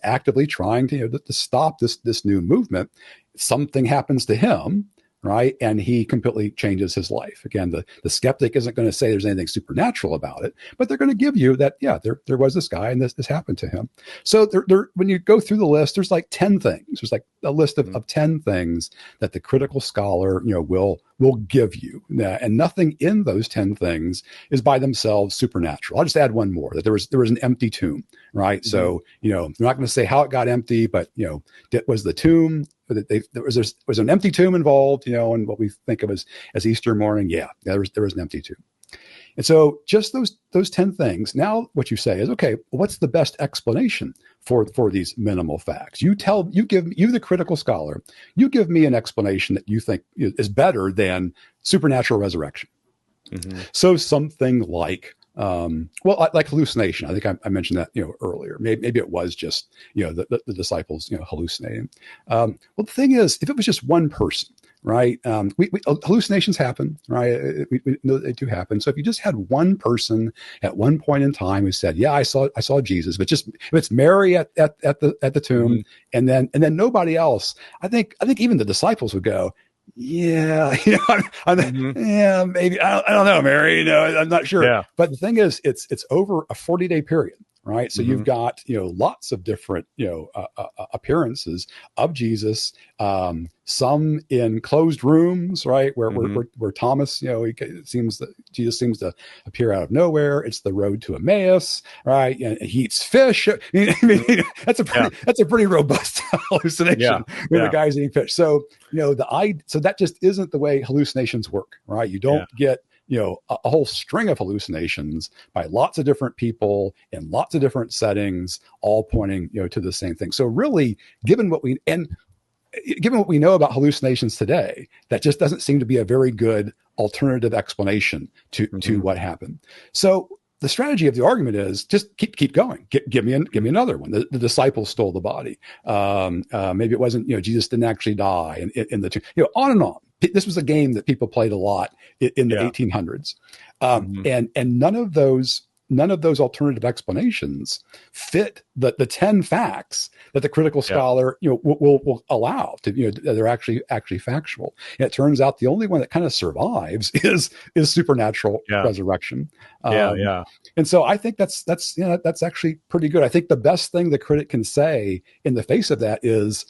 actively trying to stop this new movement. Something happens to him, right? And he completely changes his life. Again, the skeptic isn't going to say there's anything supernatural about it, but they're going to give you that, there was this guy and this happened to him. So when you go through the list, there's like 10 things. There's like a list of 10 things that the critical scholar, will give you. And nothing in those 10 things is by themselves supernatural. I'll just add one more, that there was an empty tomb, right? So, they're not going to say how it got empty, but, was the tomb, there was an empty tomb involved, in what we think of as Easter morning. Yeah, there was an empty tomb. And so just those 10 things. Now what you say is, okay, what's the best explanation for these minimal facts? You the critical scholar, you give me an explanation that you think is better than supernatural resurrection. So something like, like hallucination. I think I mentioned that, earlier. Maybe it was just, the disciples, hallucinating. Well, the thing is, if it was just one person, right? Hallucinations happen, right? We know they do happen. So if you just had one person at one point in time who said, "Yeah, I saw Jesus," but if it's Mary at the tomb, and then nobody else, I think even the disciples would go, "Yeah, yeah, maybe I don't know, Mary. I'm not sure." Yeah. But the thing is, it's over a 40-day period. Right. So you've got, lots of different, appearances of Jesus, some in closed rooms, right. Where Thomas, Jesus seems to appear out of nowhere. It's the road to Emmaus, right. And he eats fish. That's a pretty robust hallucination when the guy's eating fish. So, so that just isn't the way hallucinations work, right. You don't get, a whole string of hallucinations by lots of different people in lots of different settings, all pointing, to the same thing. So really, given what we know about hallucinations today, that just doesn't seem to be a very good alternative explanation to what happened. So the strategy of the argument is just keep going. Give me another one. The disciples stole the body. Maybe it wasn't, Jesus didn't actually die in the tomb, on and on. This was a game that people played a lot in the 1800s. And none of those none of those alternative explanations fit the 10 facts that the critical scholar, will allow to, they're actually factual. And it turns out the only one that kind of survives is supernatural resurrection. And so I think that's actually pretty good. I think the best thing the critic can say in the face of that is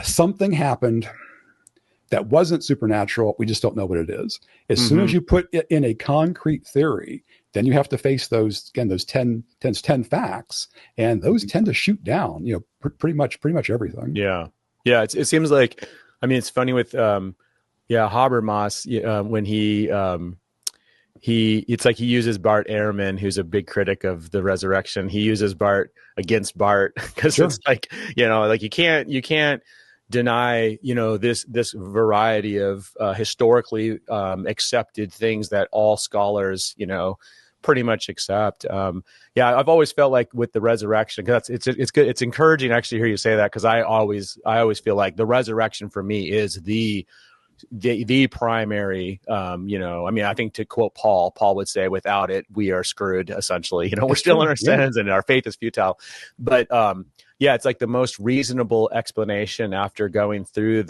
something happened that wasn't supernatural. We just don't know what it is. As soon as you put it in a concrete theory, then you have to face those 10 facts, and those tend to shoot down, pretty much everything. Yeah. It seems like, I mean, it's funny with, Habermas, when it's like he uses Bart Ehrman, who's a big critic of the resurrection. He uses Bart against Bart because it's like, like you can't deny, this variety of historically accepted things that all scholars, pretty much accept. I've always felt like with the resurrection, because it's good. It's encouraging actually to hear you say that, because I always feel like the resurrection for me is the primary, I mean, I think to quote Paul would say, without it, we are screwed, essentially. We're still in our sins and our faith is futile. But it's like the most reasonable explanation after going through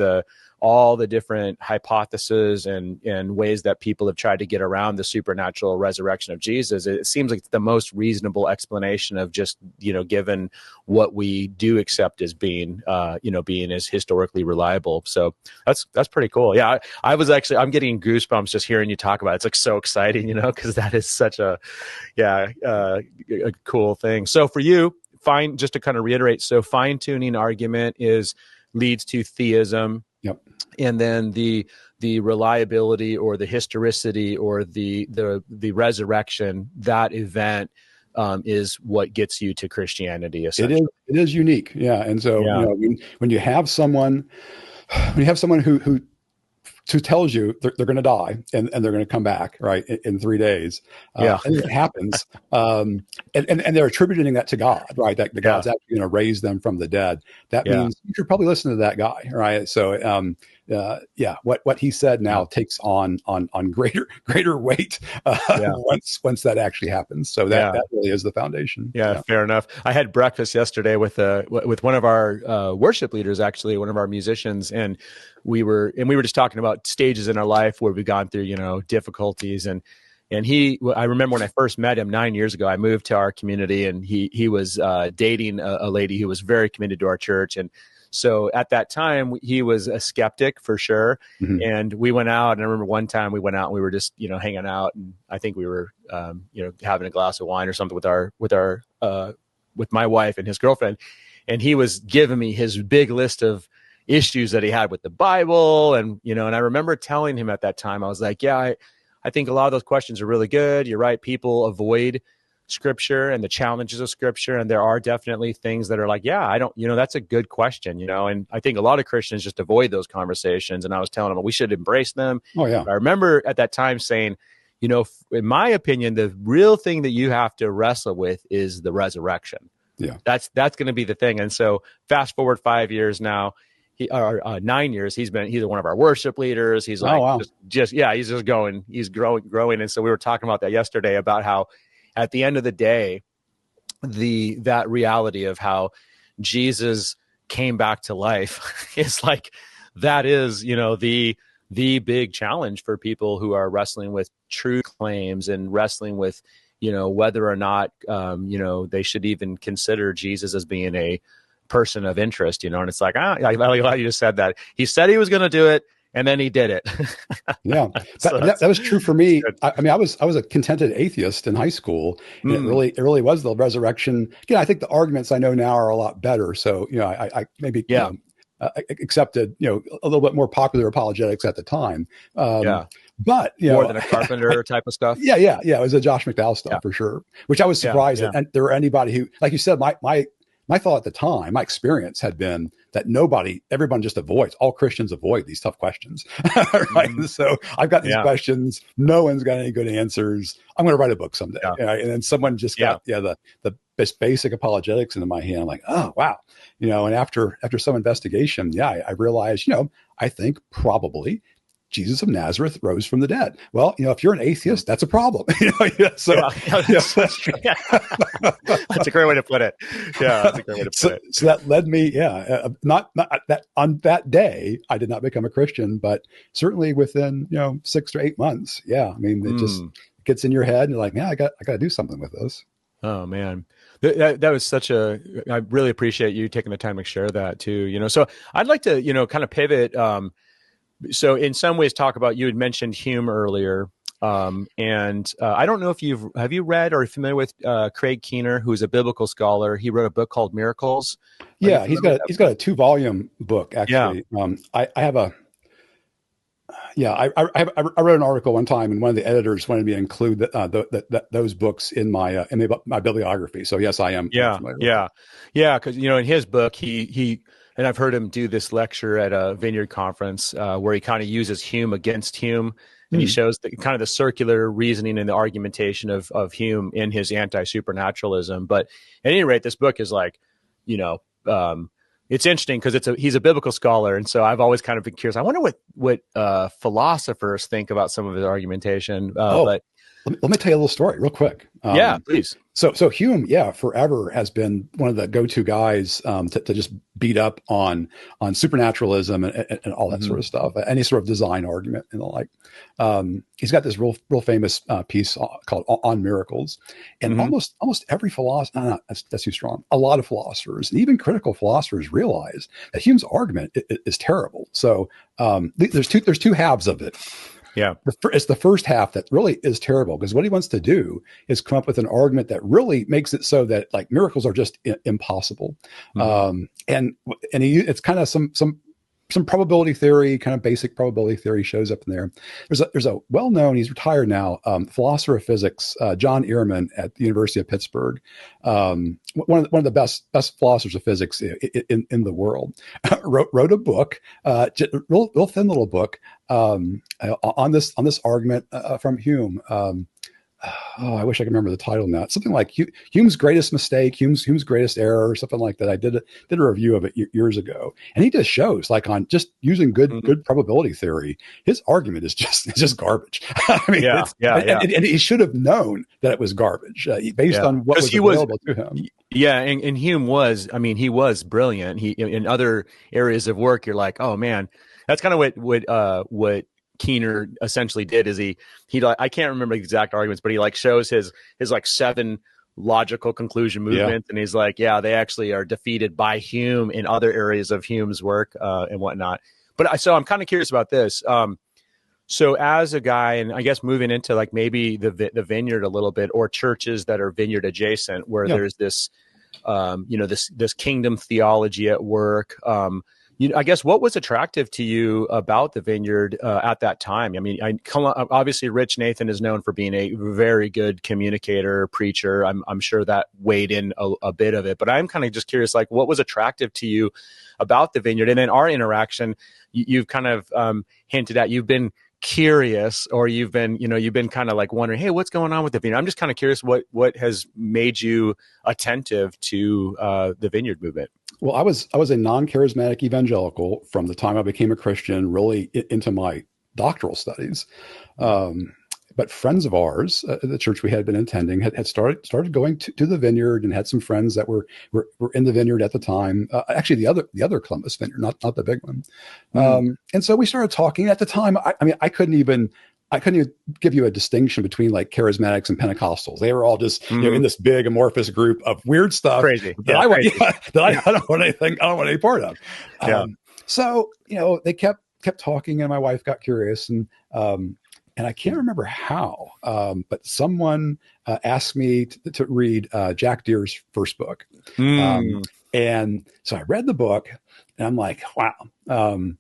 all the different hypotheses and ways that people have tried to get around the supernatural resurrection of Jesus. It seems like it's the most reasonable explanation of just, given what we do accept as being, being as historically reliable. So that's pretty cool. Yeah. I'm getting goosebumps just hearing you talk about it. It's like so exciting, because that is such a cool thing. So for you, just to kind of reiterate, so fine-tuning argument leads to theism. Yep. And then the reliability or the historicity or the resurrection, that event is what gets you to Christianity. Essentially, it is unique. Yeah. And so when you have someone who tells you they're going to die and they're going to come back, right, in 3 days. And it happens. And they're attributing that to God, right? That God's actually going to raise them from the dead. That means you should probably listen to that guy, right? So, what he said now takes on greater weight once that actually happens. So that really is the foundation. Yeah, fair enough. I had breakfast yesterday with one of our worship leaders, actually, one of our musicians, and we were just talking about stages in our life where we've gone through, difficulties. And I remember when I first met him 9 years ago, I moved to our community, and he was dating a lady who was very committed to our church. And so at that time, he was a skeptic for sure. Mm-hmm. And we went out, and I remember one time we went out and we were just, hanging out, and I think we were, having a glass of wine or something with my wife and his girlfriend. And he was giving me his big list of issues that he had with the Bible. And, and I remember telling him at that time, I was like, I think a lot of those questions are really good. You're right. People avoid Scripture and the challenges of Scripture. And there are definitely things that are like, I don't, that's a good question, and I think a lot of Christians just avoid those conversations. And I was telling them we should embrace them. Oh, yeah. I remember at that time saying, in my opinion, the real thing that you have to wrestle with is the resurrection. Yeah. That's going to be the thing. And so fast forward 5 years now, 9 years, he's one of our worship leaders. He's like, he's just going, he's growing. And so we were talking about that yesterday, about how at the end of the day, that reality of how Jesus came back to life is like, that is, the big challenge for people who are wrestling with true claims and wrestling with, whether or not, they should even consider Jesus as being a person of interest, and it's like, I like you just said that. He said he was going to do it, and then he did it. Yeah. That was true for me. I was a contented atheist in high school, and it really was the resurrection. I think the arguments I know now are a lot better. So, I maybe, accepted, a little bit more popular apologetics at the time. But more than a Carpenter type of stuff. Yeah. It was a Josh McDowell stuff for sure, which I was surprised that there were anybody who, like you said, my thought at the time, my experience had been that everyone just all Christians avoid these tough questions. Right. Mm-hmm. So I've got these questions. No one's got any good answers. I'm going to write a book someday. Yeah. And then someone just got, the basic apologetics into my hand. I'm like, oh, wow. And after some investigation, I realized, I think probably Jesus of Nazareth rose from the dead. Well, if you're an atheist, that's a problem. So that's a great way to put it. Yeah, that's a great way to put it. So that led me, not that on that day, I did not become a Christian, but certainly within 6 to 8 months. Yeah, I mean, it just gets in your head, and you're like, I got to do something with this. Oh man, that was I really appreciate you taking the time to share that too. So I'd like to kind of pivot. So in some ways talk about, you had mentioned Hume earlier. And I don't know if have you read or are familiar with Craig Keener, who's a biblical scholar. He wrote a book called Miracles. Yeah, he's got a 2-volume book, actually. Yeah. I have a I wrote an article one time, and one of the editors wanted me to include those books in my bibliography. So yes, I am. Yeah, because in his book he and I've heard him do this lecture at a Vineyard conference where he kind of uses Hume against Hume. And he shows kind of the circular reasoning and the argumentation of Hume in his anti-supernaturalism. But at any rate, this book is like, it's interesting because he's a biblical scholar. And so I've always kind of been curious. I wonder what philosophers think about some of his argumentation. But let me tell you a little story real quick. Yeah, please. So Hume, forever has been one of the go-to guys to just beat up on supernaturalism and all that sort of stuff, any sort of design argument and the like. He's got this real famous piece called "On Miracles," and almost every philosopher, that's too strong. A lot of philosophers, and even critical philosophers, realize that Hume's argument is terrible. So there's two halves of it. Yeah, it's the first half that really is terrible, because what he wants to do is come up with an argument that really makes it so that like miracles are just impossible. It's kind of some probability theory, kind of basic probability theory shows up in there. There's a well-known, he's retired now, philosopher of physics, John Ehrman at the University of Pittsburgh, one of the best philosophers of physics in the world, wrote a book, real thin little book, on this argument from Hume. I wish I could remember the title now. It's something like Hume's greatest mistake, Hume's greatest error, or something like that. I did a review of it years ago, and he just shows, like, on just using good probability theory, his argument is just garbage. I mean, and he should have known that it was garbage based on what was available to him. Yeah, and Hume was, he was brilliant. He, in other areas of work, you're like, oh man, that's kind of what Keener essentially did, is he I can't remember the exact arguments, but he like shows his like 7 logical conclusion movements, and he's like, they actually are defeated by Hume in other areas of Hume's work and whatnot. But so I'm kind of curious about this. So as a guy, and I guess moving into like maybe the vineyard a little bit, or churches that are vineyard adjacent, where there's this this kingdom theology at work. I guess what was attractive to you about the vineyard at that time? Obviously Rich Nathan is known for being a very good communicator, preacher. I'm sure that weighed in a bit of it, but I'm kind of just curious, like, what was attractive to you about the vineyard? And then our interaction, you've kind of hinted at, you've been curious, or you've been kind of like wondering, hey, what's going on with the vineyard? I'm just kind of curious what has made you attentive to the vineyard movement. Well, I was a non-charismatic evangelical from the time I became a Christian, really into my doctoral studies. But friends of ours, the church we had been attending, had started going to the vineyard, and had some friends that were in the vineyard at the time. Actually, the other Columbus vineyard, not the big one. And so we started talking. At the time, I couldn't even give you a distinction between like charismatics and Pentecostals. They were all just in this big amorphous group of weird stuff. Crazy. I don't want anything. I don't want any part of. So they kept talking, and my wife got curious, and I can't remember how, but someone asked me to read Jack Deere's first book, and so I read the book, and I'm like, wow.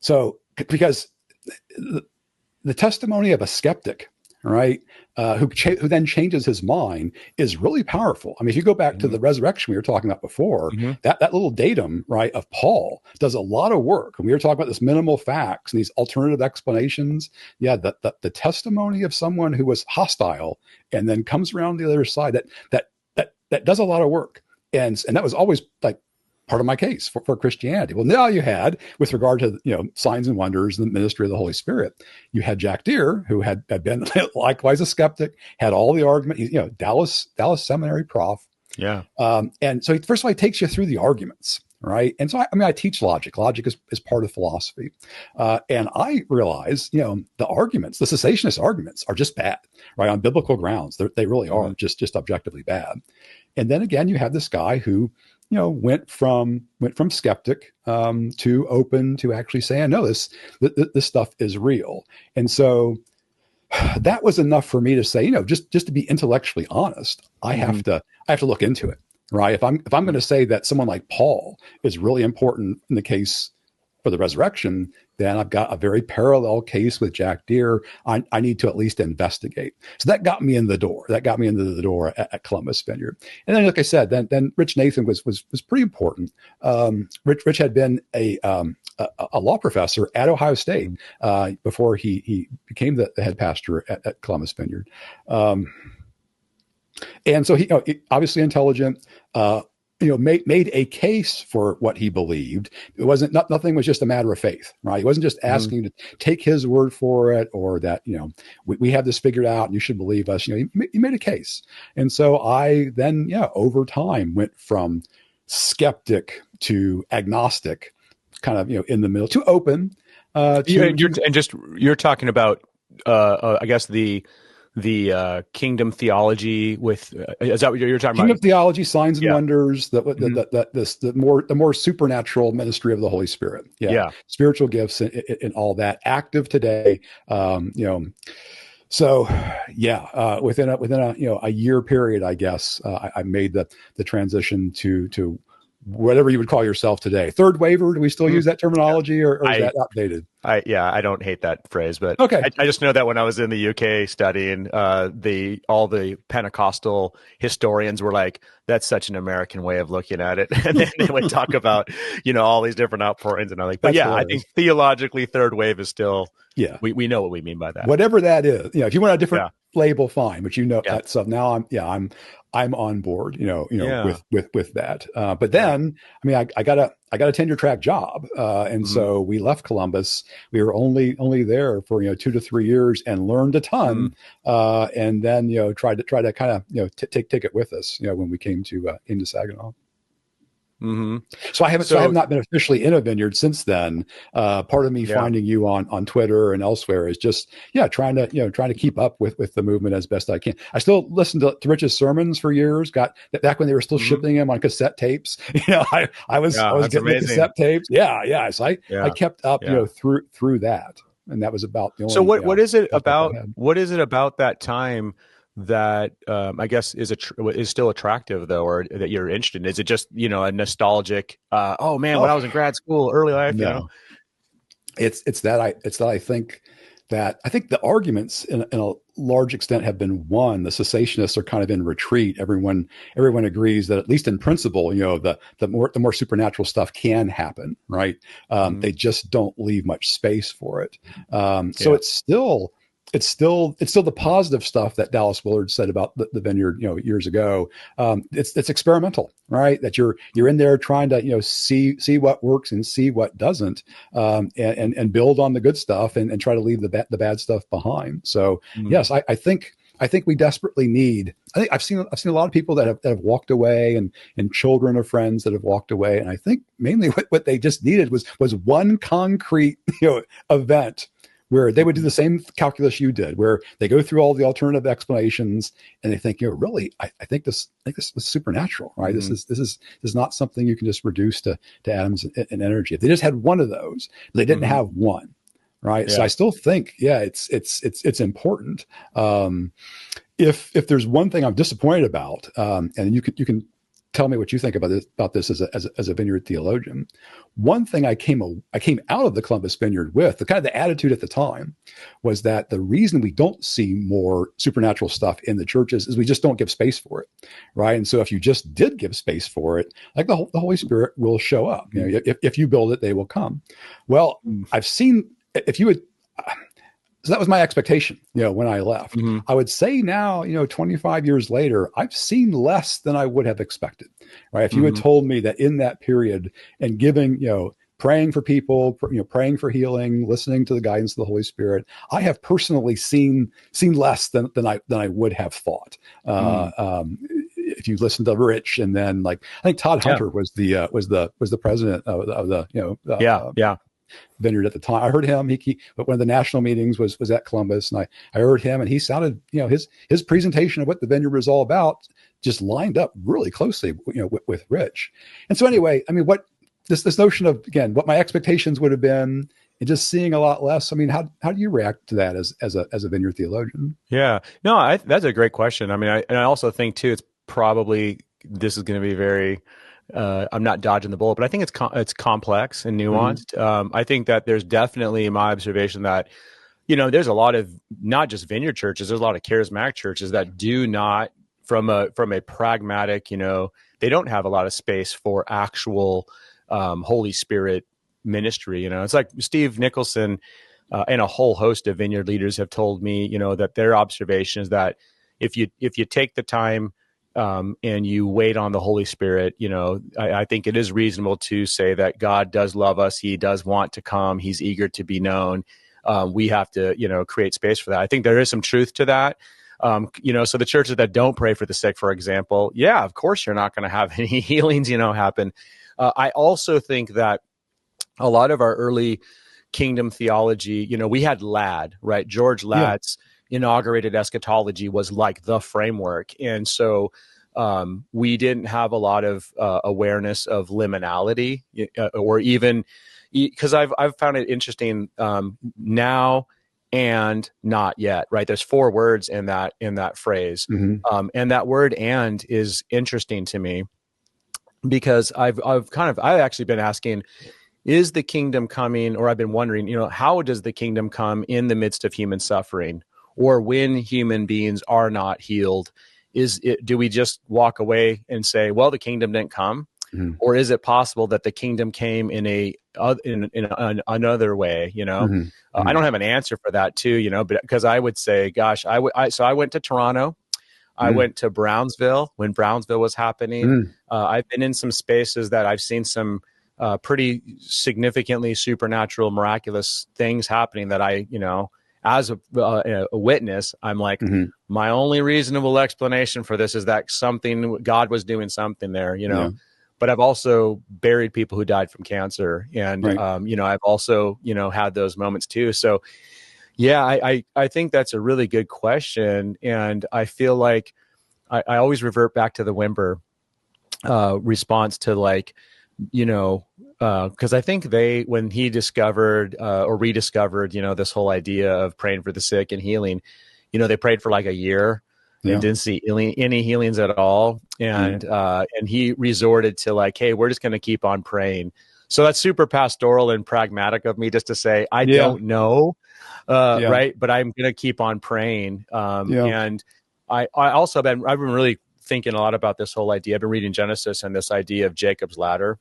So because the testimony of a skeptic, right, who then changes his mind, is really powerful. If you go back to the resurrection we were talking about before, that little datum, right, of Paul does a lot of work. And we were talking about this minimal facts and these alternative explanations. Yeah, the testimony of someone who was hostile and then comes around the other side, that does a lot of work. And that was always like part of my case for Christianity. Well, now you had, with regard to signs and wonders, the ministry of the Holy Spirit, you had Jack Deere, who had been likewise a skeptic, had all the argument. Dallas Seminary prof. Yeah. And so first of all, he takes you through the arguments, right? And so I teach logic. Logic is part of philosophy, and I realize the arguments, the cessationist arguments, are just bad, right? On biblical grounds, they really are just objectively bad. And then again, you have this guy who went from skeptic to open to actually saying, no, this stuff is real. And so that was enough for me to say, just to be intellectually honest, I have to look into it, right? If I'm going to say that someone like Paul is really important in the case for the resurrection, then I've got a very parallel case with Jack Deere. I need to at least investigate. So that got me in the door. That got me into the door at Columbus Vineyard. And then, like I said, then Rich Nathan was pretty important. Rich had been a law professor at Ohio State before he became the head pastor at Columbus Vineyard. And so he obviously intelligent. Made a case for what he believed. It wasn't nothing was just a matter of faith, right? He wasn't just asking to take his word for it, or that we have this figured out and you should believe us. He made a case, and so I then over time went from skeptic to agnostic, kind of in the middle, to open. You're talking about I guess the kingdom theology with is that what you're talking about? Kingdom theology, signs and wonders, the more supernatural ministry of the Holy Spirit. Spiritual gifts and all that, active today. So within a year period, I guess I made the transition to whatever you would call yourself today. Third waiver. Do we still use that terminology, or is that outdated? I don't hate that phrase, but okay. I just know that when I was in the UK studying, all the Pentecostal historians were like, that's such an American way of looking at it. And then they would talk about, all these different outpourings, and I'm like, but I think theologically third wave is still, we know what we mean by that. Whatever that is, if you want a different label, fine, but that stuff. Now I'm on board, with that. But then, I got a tenure track job. And so we left Columbus. We were only there for, 2 to 3 years and learned a ton. And then, tried to kind of, take it with us, when we came to Saginaw. So I have not been officially in a vineyard since then. Part of me finding you on Twitter and elsewhere is just trying to keep up with the movement as best I can. I still listened to Rich's sermons for years. Got back when they were still shipping them on cassette tapes. I was getting the cassette tapes. So I kept up through that, and that was about the only. So what is it about? What is it about that time that I guess is still attractive, though, or that you're interested in? Is it just a nostalgic? When I was in grad school, early life. No. It's that I think the arguments in a large extent have been won. The cessationists are kind of in retreat. Everyone agrees that, at least in principle, the more supernatural stuff can happen, right? They just don't leave much space for it. So it's still the positive stuff that Dallas Willard said about the vineyard, years ago. It's experimental, right? That you're in there trying to, see what works and see what doesn't, and build on the good stuff and try to leave the bad stuff behind. So yes, I think we desperately need. I think I've seen a lot of people that have walked away, and children of friends that have walked away, and I think mainly what they just needed was one concrete event where they would do the same calculus you did, where they go through all the alternative explanations and they think, really, I think this was supernatural, right? This is not something you can just reduce to atoms and energy. If they just had one of those, they didn't have one, right? So I still think, it's important. If there's one thing I'm disappointed about, and you can tell me what you think about this as a vineyard theologian. One thing I came out of the Columbus Vineyard with, the kind of the attitude at the time, was that the reason we don't see more supernatural stuff in the churches is we just don't give space for it, right? And so if you just did give space for it, like the Holy Spirit will show up. If you build it, they will come. Well, I've seen, if you would, that was my expectation, when I left. Mm-hmm. I would say now, 25 years later, I've seen less than I would have expected, right? If you had told me that in that period and giving, praying for people, praying for healing, listening to the guidance of the Holy Spirit, I have personally seen less than I would have thought. If you listen to Rich, and then I think Todd Hunter was the president of the Vineyard at the time. I heard him. But one of the national meetings was at Columbus, and I heard him, and he sounded, his presentation of what the Vineyard was all about just lined up really closely, with Rich. And so anyway, I mean, what this notion of, again, what my expectations would have been, and just seeing a lot less. I mean, how do you react to that as a Vineyard theologian? Yeah, no, that's a great question. I mean, I also think too, it's probably, this is going to be very. I'm not dodging the bullet, but I think it's complex and nuanced. I think that there's definitely my observation that, there's a lot of not just Vineyard churches, there's a lot of charismatic churches that do not, from a pragmatic, they don't have a lot of space for actual Holy Spirit ministry. It's like Steve Nicholson and a whole host of Vineyard leaders have told me, that their observation is that if you take the time and you wait on the Holy Spirit, I think it is reasonable to say that God does love us. He does want to come. He's eager to be known. We have to, create space for that. I think there is some truth to that. So the churches that don't pray for the sick, for example, yeah, of course you're not going to have any healings, happen. I also think that a lot of our early kingdom theology, we had Ladd, right? George Ladd's inaugurated eschatology was like the framework. And so we didn't have a lot of awareness of liminality, or even, because I've found it interesting now and not yet, right? There's 4 words in that phrase. And that word "and" is interesting to me, because I've actually been asking, is the kingdom coming, or I've been wondering, how does the kingdom come in the midst of human suffering, or when human beings are not healed? Do we just walk away and say, well, the kingdom didn't come? Or is it possible that the kingdom came in another way? I don't have an answer for that too, but because I would say, gosh, so I went to Toronto. I went to Brownsville when Brownsville was happening. I've been in some spaces that I've seen some pretty significantly supernatural, miraculous things happening that I, as a witness, I'm like, my only reasonable explanation for this is that God was doing something there, But I've also buried people who died from cancer, and I've also had those moments too. So yeah, I think that's a really good question, and I feel like I always revert back to the Wimber response to because I think when he discovered or rediscovered, this whole idea of praying for the sick and healing, they prayed for like a year and didn't see any healings at all. And he resorted to hey, we're just going to keep on praying. So that's super pastoral and pragmatic of me just to say, I don't know. Right. But I'm going to keep on praying. And I've been really thinking a lot about this whole idea. I've been reading Genesis and this idea of Jacob's ladder.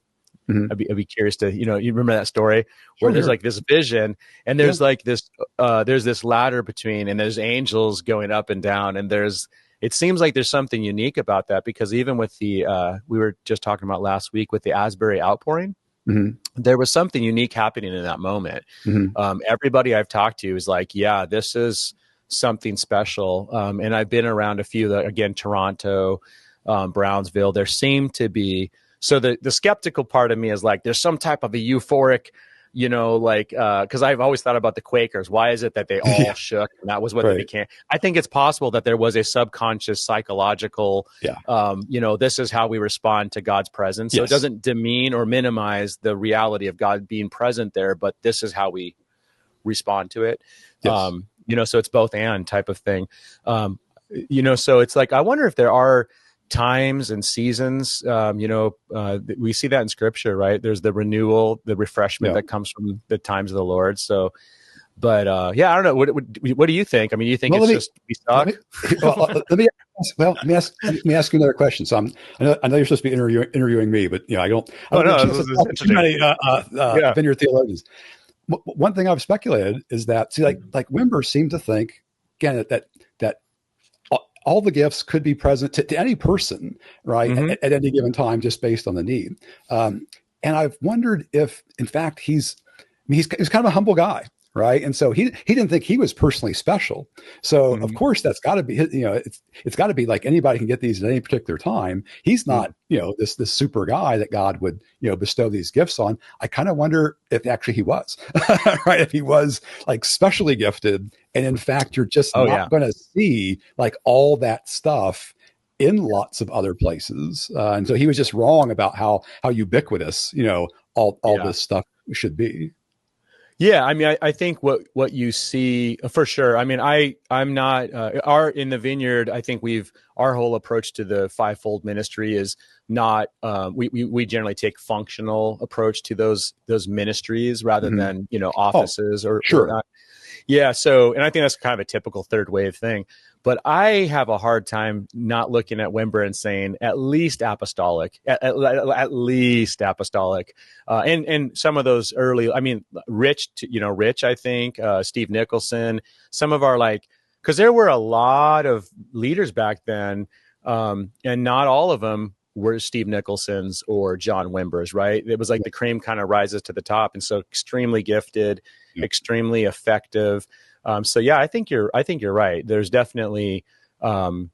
I'd be curious to, you remember that story where there's this vision, and there's there's this ladder between, and there's angels going up and down. And it seems like there's something unique about that, because even with we were just talking about last week with the Asbury outpouring, there was something unique happening in that moment. Everybody I've talked to is like, yeah, this is something special. And I've been around a few, again, Toronto, Brownsville, there seemed to be, so the skeptical part of me is like, there's some type of a euphoric, because I've always thought about the Quakers. Why is it that they all shook? And that was what they became. I think it's possible that there was a subconscious psychological, this is how we respond to God's presence. So it doesn't demean or minimize the reality of God being present there, but this is how we respond to it. So it's both and type of thing. So it's like, I wonder if there are times and seasons, we see that in scripture, right? There's the renewal, the refreshment that comes from the times of the Lord. So, but I don't know. What do you think? I mean, do you think we suck? Let me ask you another question. So I know you're supposed to be interviewing me, but I don't know too many Vineyard theologians. one thing I've speculated is that, see, like Wimber seemed to think, again, that all the gifts could be present to any person, right, at any given time, just based on the need. And I've wondered if, in fact, he's kind of a humble guy, right? And so he didn't think he was personally special. So of course that's got to be, it's got to be like anybody can get these at any particular time. He's not, this super guy that God would, bestow these gifts on. I kind of wonder if actually he was, right? If he was like specially gifted, and in fact you're just not going to see like all that stuff in lots of other places. And so he was just wrong about how ubiquitous, all this stuff should be. Yeah, I mean, I think what you see for sure. I mean, I'm not in the Vineyard. I think our whole approach to the fivefold ministry is not. We generally take functional approach to those ministries rather than offices or not. Yeah. So, and I think that's kind of a typical third wave thing. But I have a hard time not looking at Wimber and saying at least apostolic, at least apostolic, and some of those early. I mean, Rich. I think Steve Nicholson. Some of our because there were a lot of leaders back then, and not all of them were Steve Nicholson's or John Wimber's. Right? It was like the cream kind of rises to the top, and so extremely gifted, extremely effective. So yeah, I think you're right. There's definitely, I mean,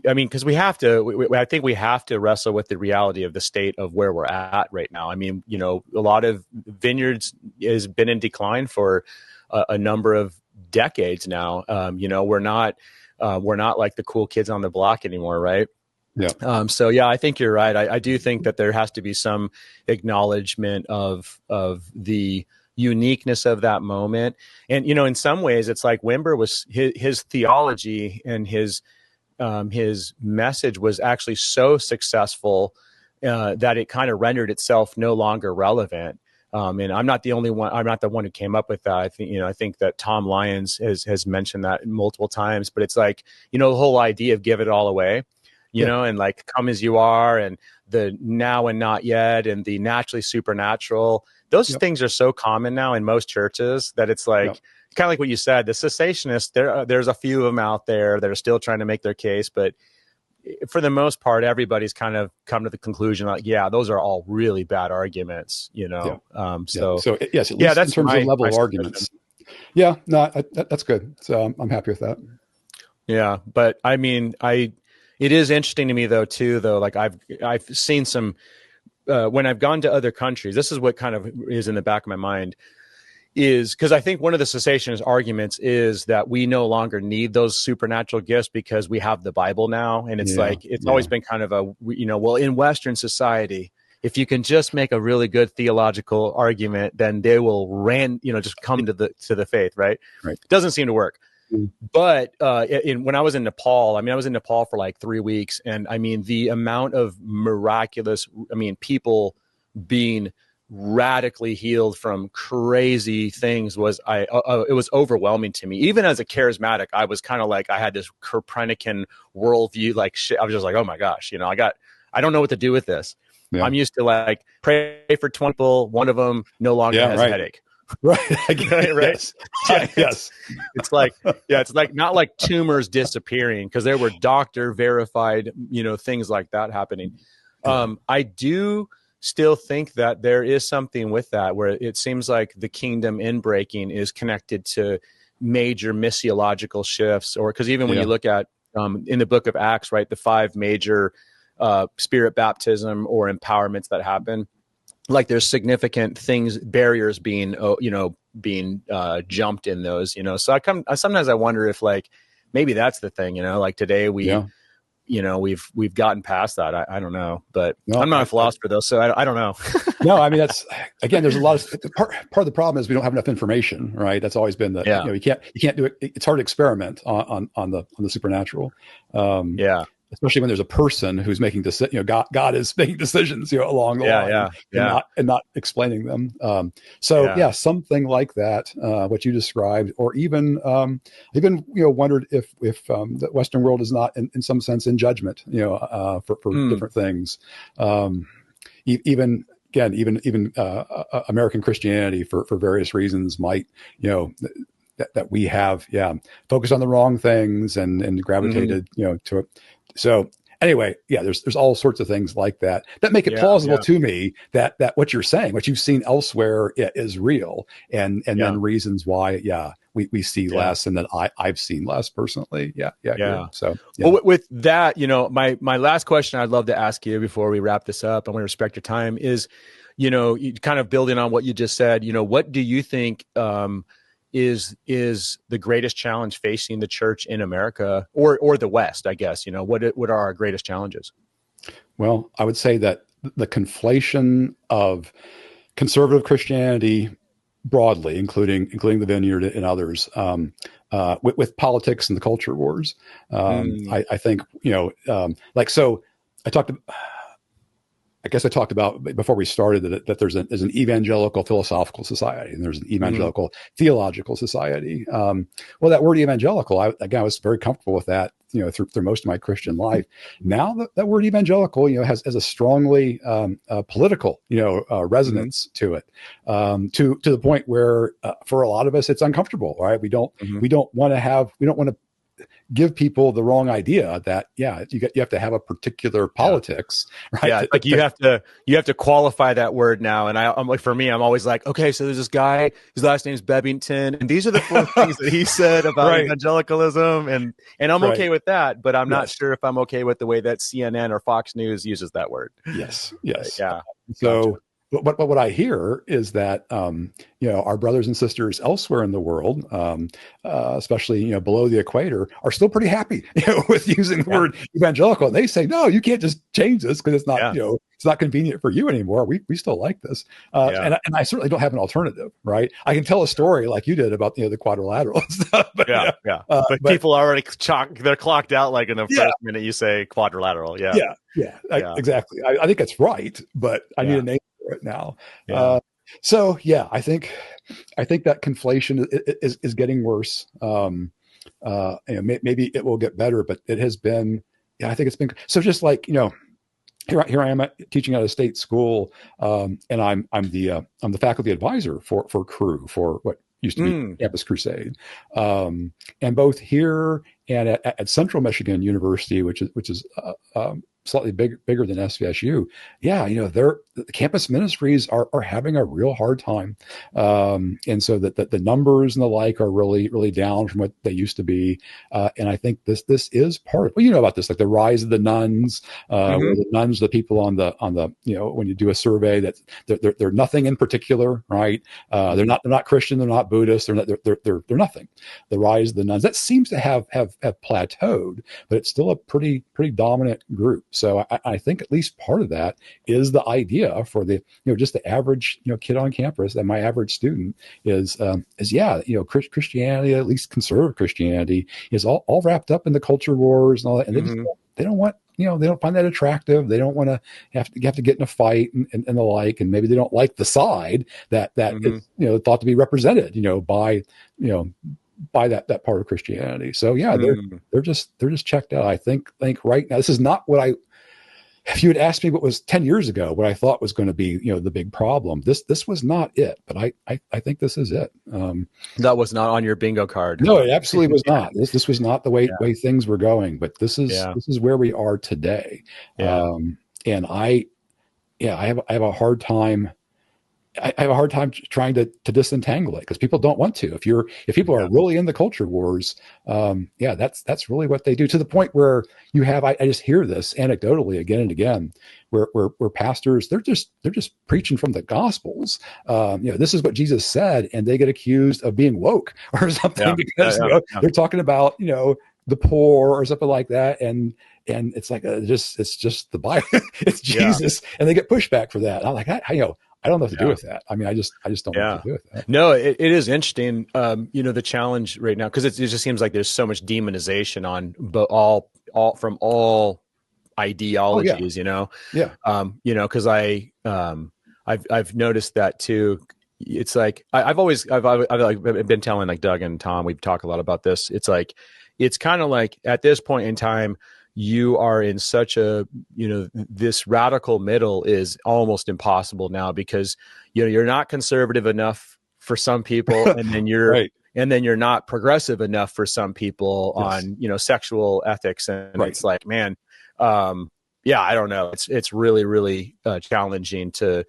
because I think we have to wrestle with the reality of the state of where we're at right now. I mean, a lot of Vineyards has been in decline for a number of decades now. We're not like the cool kids on the block anymore, right? Yeah. So yeah, I think you're right. I do think that there has to be some acknowledgement of the uniqueness of that moment. And, in some ways it's like Wimber was his theology and his message was actually so successful that it kind of rendered itself no longer relevant. And I'm not the only one. I'm not the one who came up with that. I think that Tom Lyons has mentioned that multiple times, but it's like, the whole idea of give it all away, and like come as you are, and the now and not yet, and the naturally supernatural. Those things are so common now in most churches that it's like kind of like what you said, the cessationists, there's a few of them out there that are still trying to make their case. But for the most part, everybody's kind of come to the conclusion like, those are all really bad arguments, So yes, at least in terms of level of arguments. Yeah, no, that's good. So I'm happy with that. Yeah. But I mean, it is interesting to me though, like I've seen some, when I've gone to other countries, this is what kind of is in the back of my mind, is because I think one of the cessationist arguments is that we no longer need those supernatural gifts because we have the Bible now. And it's always been kind of well, in Western society, if you can just make a really good theological argument, then they will just come to the faith, right? Right. It doesn't seem to work. But when I was in Nepal, I was in Nepal for like 3 weeks. And I mean, the amount of miraculous, people being radically healed from crazy things was, it was overwhelming to me. Even as a charismatic, I was kind of like, I had this Copernican worldview, like shit. I was just like, oh my gosh, I don't know what to do with this. Yeah. I'm used to like pray for 20 people. One of them no longer has a headache. Right. Right. Yes. It's like not like tumors disappearing, because there were doctor verified, things like that happening. I do still think that there is something with that, where it seems like the kingdom inbreaking is connected to major missiological shifts, or because even when you look at in the book of Acts, right, the 5 major spirit baptism or empowerments that happen. Like there's significant things, barriers being jumped in those, So sometimes I wonder if like maybe that's the thing, like today we've gotten past that. I don't know, but I'm not a philosopher though, so I don't know. No, that's again. There's a lot of part of the problem is we don't have enough information, right? That's always been you can't do it. It's hard to experiment on the supernatural. Especially when there's a person who's making decisions, God is making decisions, along the line, and not explaining them. Something like that, what you described, or even wondered if the Western world is not in some sense in judgment, for different things. Even again, even American Christianity for various reasons might, that we have, focused on the wrong things and gravitated, to it. So anyway, there's all sorts of things like that make it plausible to me that what you're saying, what you've seen elsewhere, is real, and then reasons why, we see less, and then I've seen less personally. Yeah. So well, with that, my last question I'd love to ask you before we wrap this up, I want to respect your time, is, you kind of building on what you just said, what do you think is the greatest challenge facing the church in America or the West, I guess? What are our greatest challenges? Well, I would say that the conflation of conservative Christianity broadly, including the Vineyard and others, with politics and the culture wars. I think, so I guess I talked about before we started that there's an evangelical philosophical society and there's an evangelical theological society. Well, that word evangelical, I was very comfortable with that, through most of my Christian life. Now that word evangelical, has a strongly political, resonance to it, to the point where for a lot of us it's uncomfortable, right? We don't want to give people the wrong idea that you have to have a particular politics, right? Yeah, like you have to qualify that word now. And I'm like, for me, I'm always like, okay, so there's this guy, his last name's Bebbington, and these are the 4 things that he said about evangelicalism, and I'm okay with that, but I'm not sure if I'm okay with the way that CNN or Fox News uses that word. Yes. Yeah. So. Gotcha. But what I hear is that our brothers and sisters elsewhere in the world, especially below the equator, are still pretty happy with using the word evangelical. And they say, no, you can't just change this because it's not it's not convenient for you anymore. We still like this, and I certainly don't have an alternative. Right? I can tell a story like you did about the quadrilateral and stuff. But, but people are already they're clocked out like in the first minute you say quadrilateral. Exactly. I think that's right, but I need a name right now. I think that conflation is getting worse. Maybe it will get better, but it has been. I think it's been so. Just like here I am teaching at a state school, and I'm the faculty advisor for Cru, for what used to be Campus Crusade, and both here and at Central Michigan University, which is slightly bigger than SVSU. The campus ministries are having a real hard time. And so that the numbers and the like are really, really down from what they used to be. And I think this is part of, about this, like the rise of the nuns, where the nuns, the people on the, when you do a survey that they're nothing in particular, right? They're not Christian. They're not Buddhist. They're nothing. The rise of the nuns, that seems to have plateaued, but it's still a pretty dominant group. So I think at least part of that is the idea for the, just the average, kid on campus, and my average student is Christianity, at least conservative Christianity, is all wrapped up in the culture wars and all that. And they don't want, they don't find that attractive. They don't want to have to get in a fight and the like. And maybe they don't like the side that is, thought to be represented, by that part of Christianity. So they're just checked out. I think right now, this is not what if you had asked me what was 10 years ago, what I thought was going to be, the big problem, this was not it, but I think this is it. That was not on your bingo card. No, it absolutely was not. This was not the way things were going, but this is where we are today. And I have a hard time. I have a hard time trying to disentangle it because people don't want to. If people are really in the culture wars, that's really what they do, to the point where you have, I just hear this anecdotally again and again, where pastors, they're just preaching from the Gospels. This is what Jesus said, and they get accused of being woke or something because they're talking about, the poor or something like that. And it's like, it's just the Bible, it's Jesus. And they get pushback for that. And I'm like, I don't know what to do with that. I mean, I just don't know what to do with that. No, it is interesting. The challenge right now, because it just seems like there's so much demonization on all from all ideologies. Because I've noticed that too. It's like I've been telling like Doug and Tom, we talk a lot about this. It's like it's kind of like at this point in time, you are in such a, this radical middle is almost impossible now, because you're not conservative enough for some people, and then you're right. and then you're not progressive enough for some people Yes. on sexual ethics, and Right. it's like, man, yeah, I don't know, it's really, really challenging to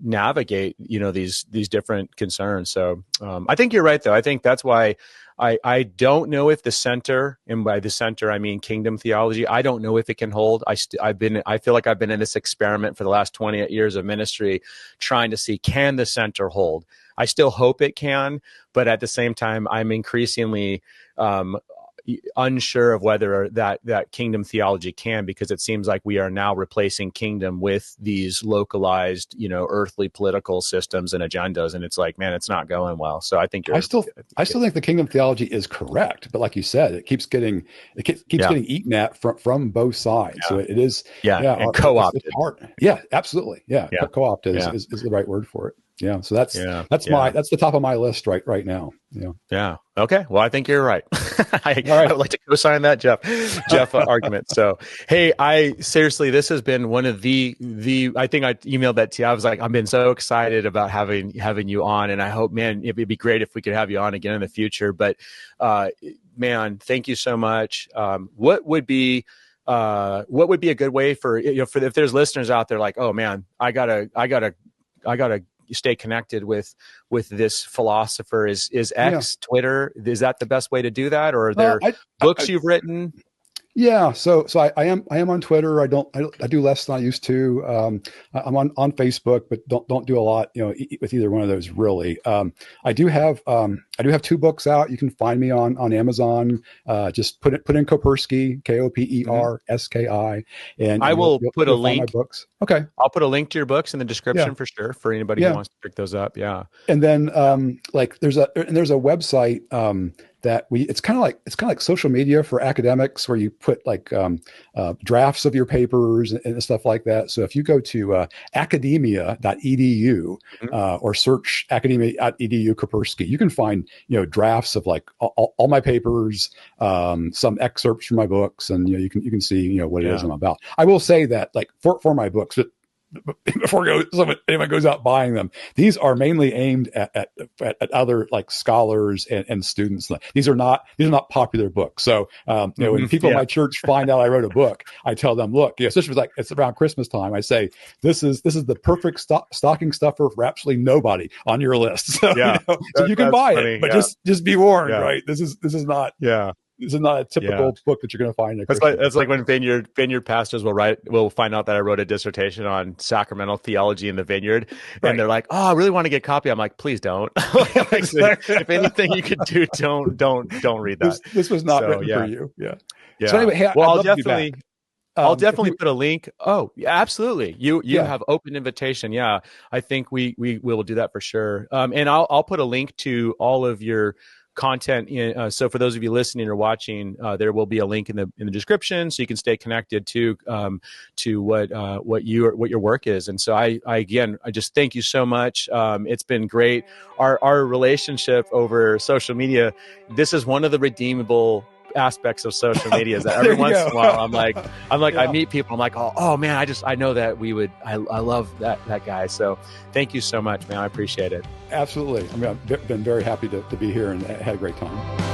navigate these different concerns. So I think you're right, though. I think that's why I don't know if the center, and by the center I mean kingdom theology, I don't know if it can hold. I feel like I've been in this experiment for the last 28 years of ministry, trying to see, can the center hold. I still hope it can, but at the same time I'm increasingly unsure of whether that kingdom theology can, because it seems like we are now replacing kingdom with these localized, earthly political systems and agendas, and it's like, man, it's not going well. So I think I still think the kingdom theology is correct, but like you said, it keeps getting getting eaten at from both sides. Yeah. So it is, and co-opted. It's hard. Yeah, absolutely. Yeah, co-opt is the right word for it. Yeah, so that's the top of my list right now. Yeah. Okay. Well, I think you're right. I would like to co-sign that Jeff argument. So, hey, seriously, this has been one of the. I think I emailed that to you. I was like, I've been so excited about having you on, and I hope, man, it'd be great if we could have you on again in the future. But, man, thank you so much. What would be a good way for if there's listeners out there like, oh man, I gotta stay connected with this philosopher? Is X, Twitter, is that the best way to do that, or are there books you've written? Yeah, so I am on Twitter. I do less than I used to. I'm on Facebook, but don't do a lot, with either one of those really. I do have 2 books out. You can find me on Amazon. Just put in Koperski, Koperski, and I will put a link. My books. Okay, I'll put a link to your books in the description for sure, for anybody who wants to pick those up. Yeah, and then there's a website that it's kind of like social media for academics, where you put like drafts of your papers and stuff like that. So if you go to academia.edu or search academia.edu Koperski, you can find drafts of like all my papers, some excerpts from my books, and you can see what it is I'm about. I will say that, like, for my books, before anyone goes out buying them, these are mainly aimed at other like scholars and students. These are not popular books. So when people in my church find out I wrote a book, I tell them, look, especially like it's around Christmas time, I say this is the perfect stocking stuffer for absolutely nobody on your list. So, so you can buy it, but just be warned, right? This is not. This is not a typical book that you're going to find. That's like when vineyard pastors will find out that I wrote a dissertation on sacramental theology in the vineyard, and they're like, "Oh, I really want to get a copy." I'm like, "Please don't." If anything you could do, don't read that. This was not written for you. Yeah. So anyway, hey, I'll definitely put a link. Oh, yeah, absolutely. You have open invitation. Yeah, I think we will do that for sure. And I'll put a link to all of your content so for those of you listening or watching, there will be a link in the description, so you can stay connected to what your work is. And so I just thank you so much. It's been great. Our relationship over social media, this is one of the redeemable aspects of social media, is that every once in a while I'm like I meet people, I'm like, oh man, I know that I love that guy. So thank you so much, man. I appreciate it. Absolutely. I mean, I've been very happy to be here and had a great time.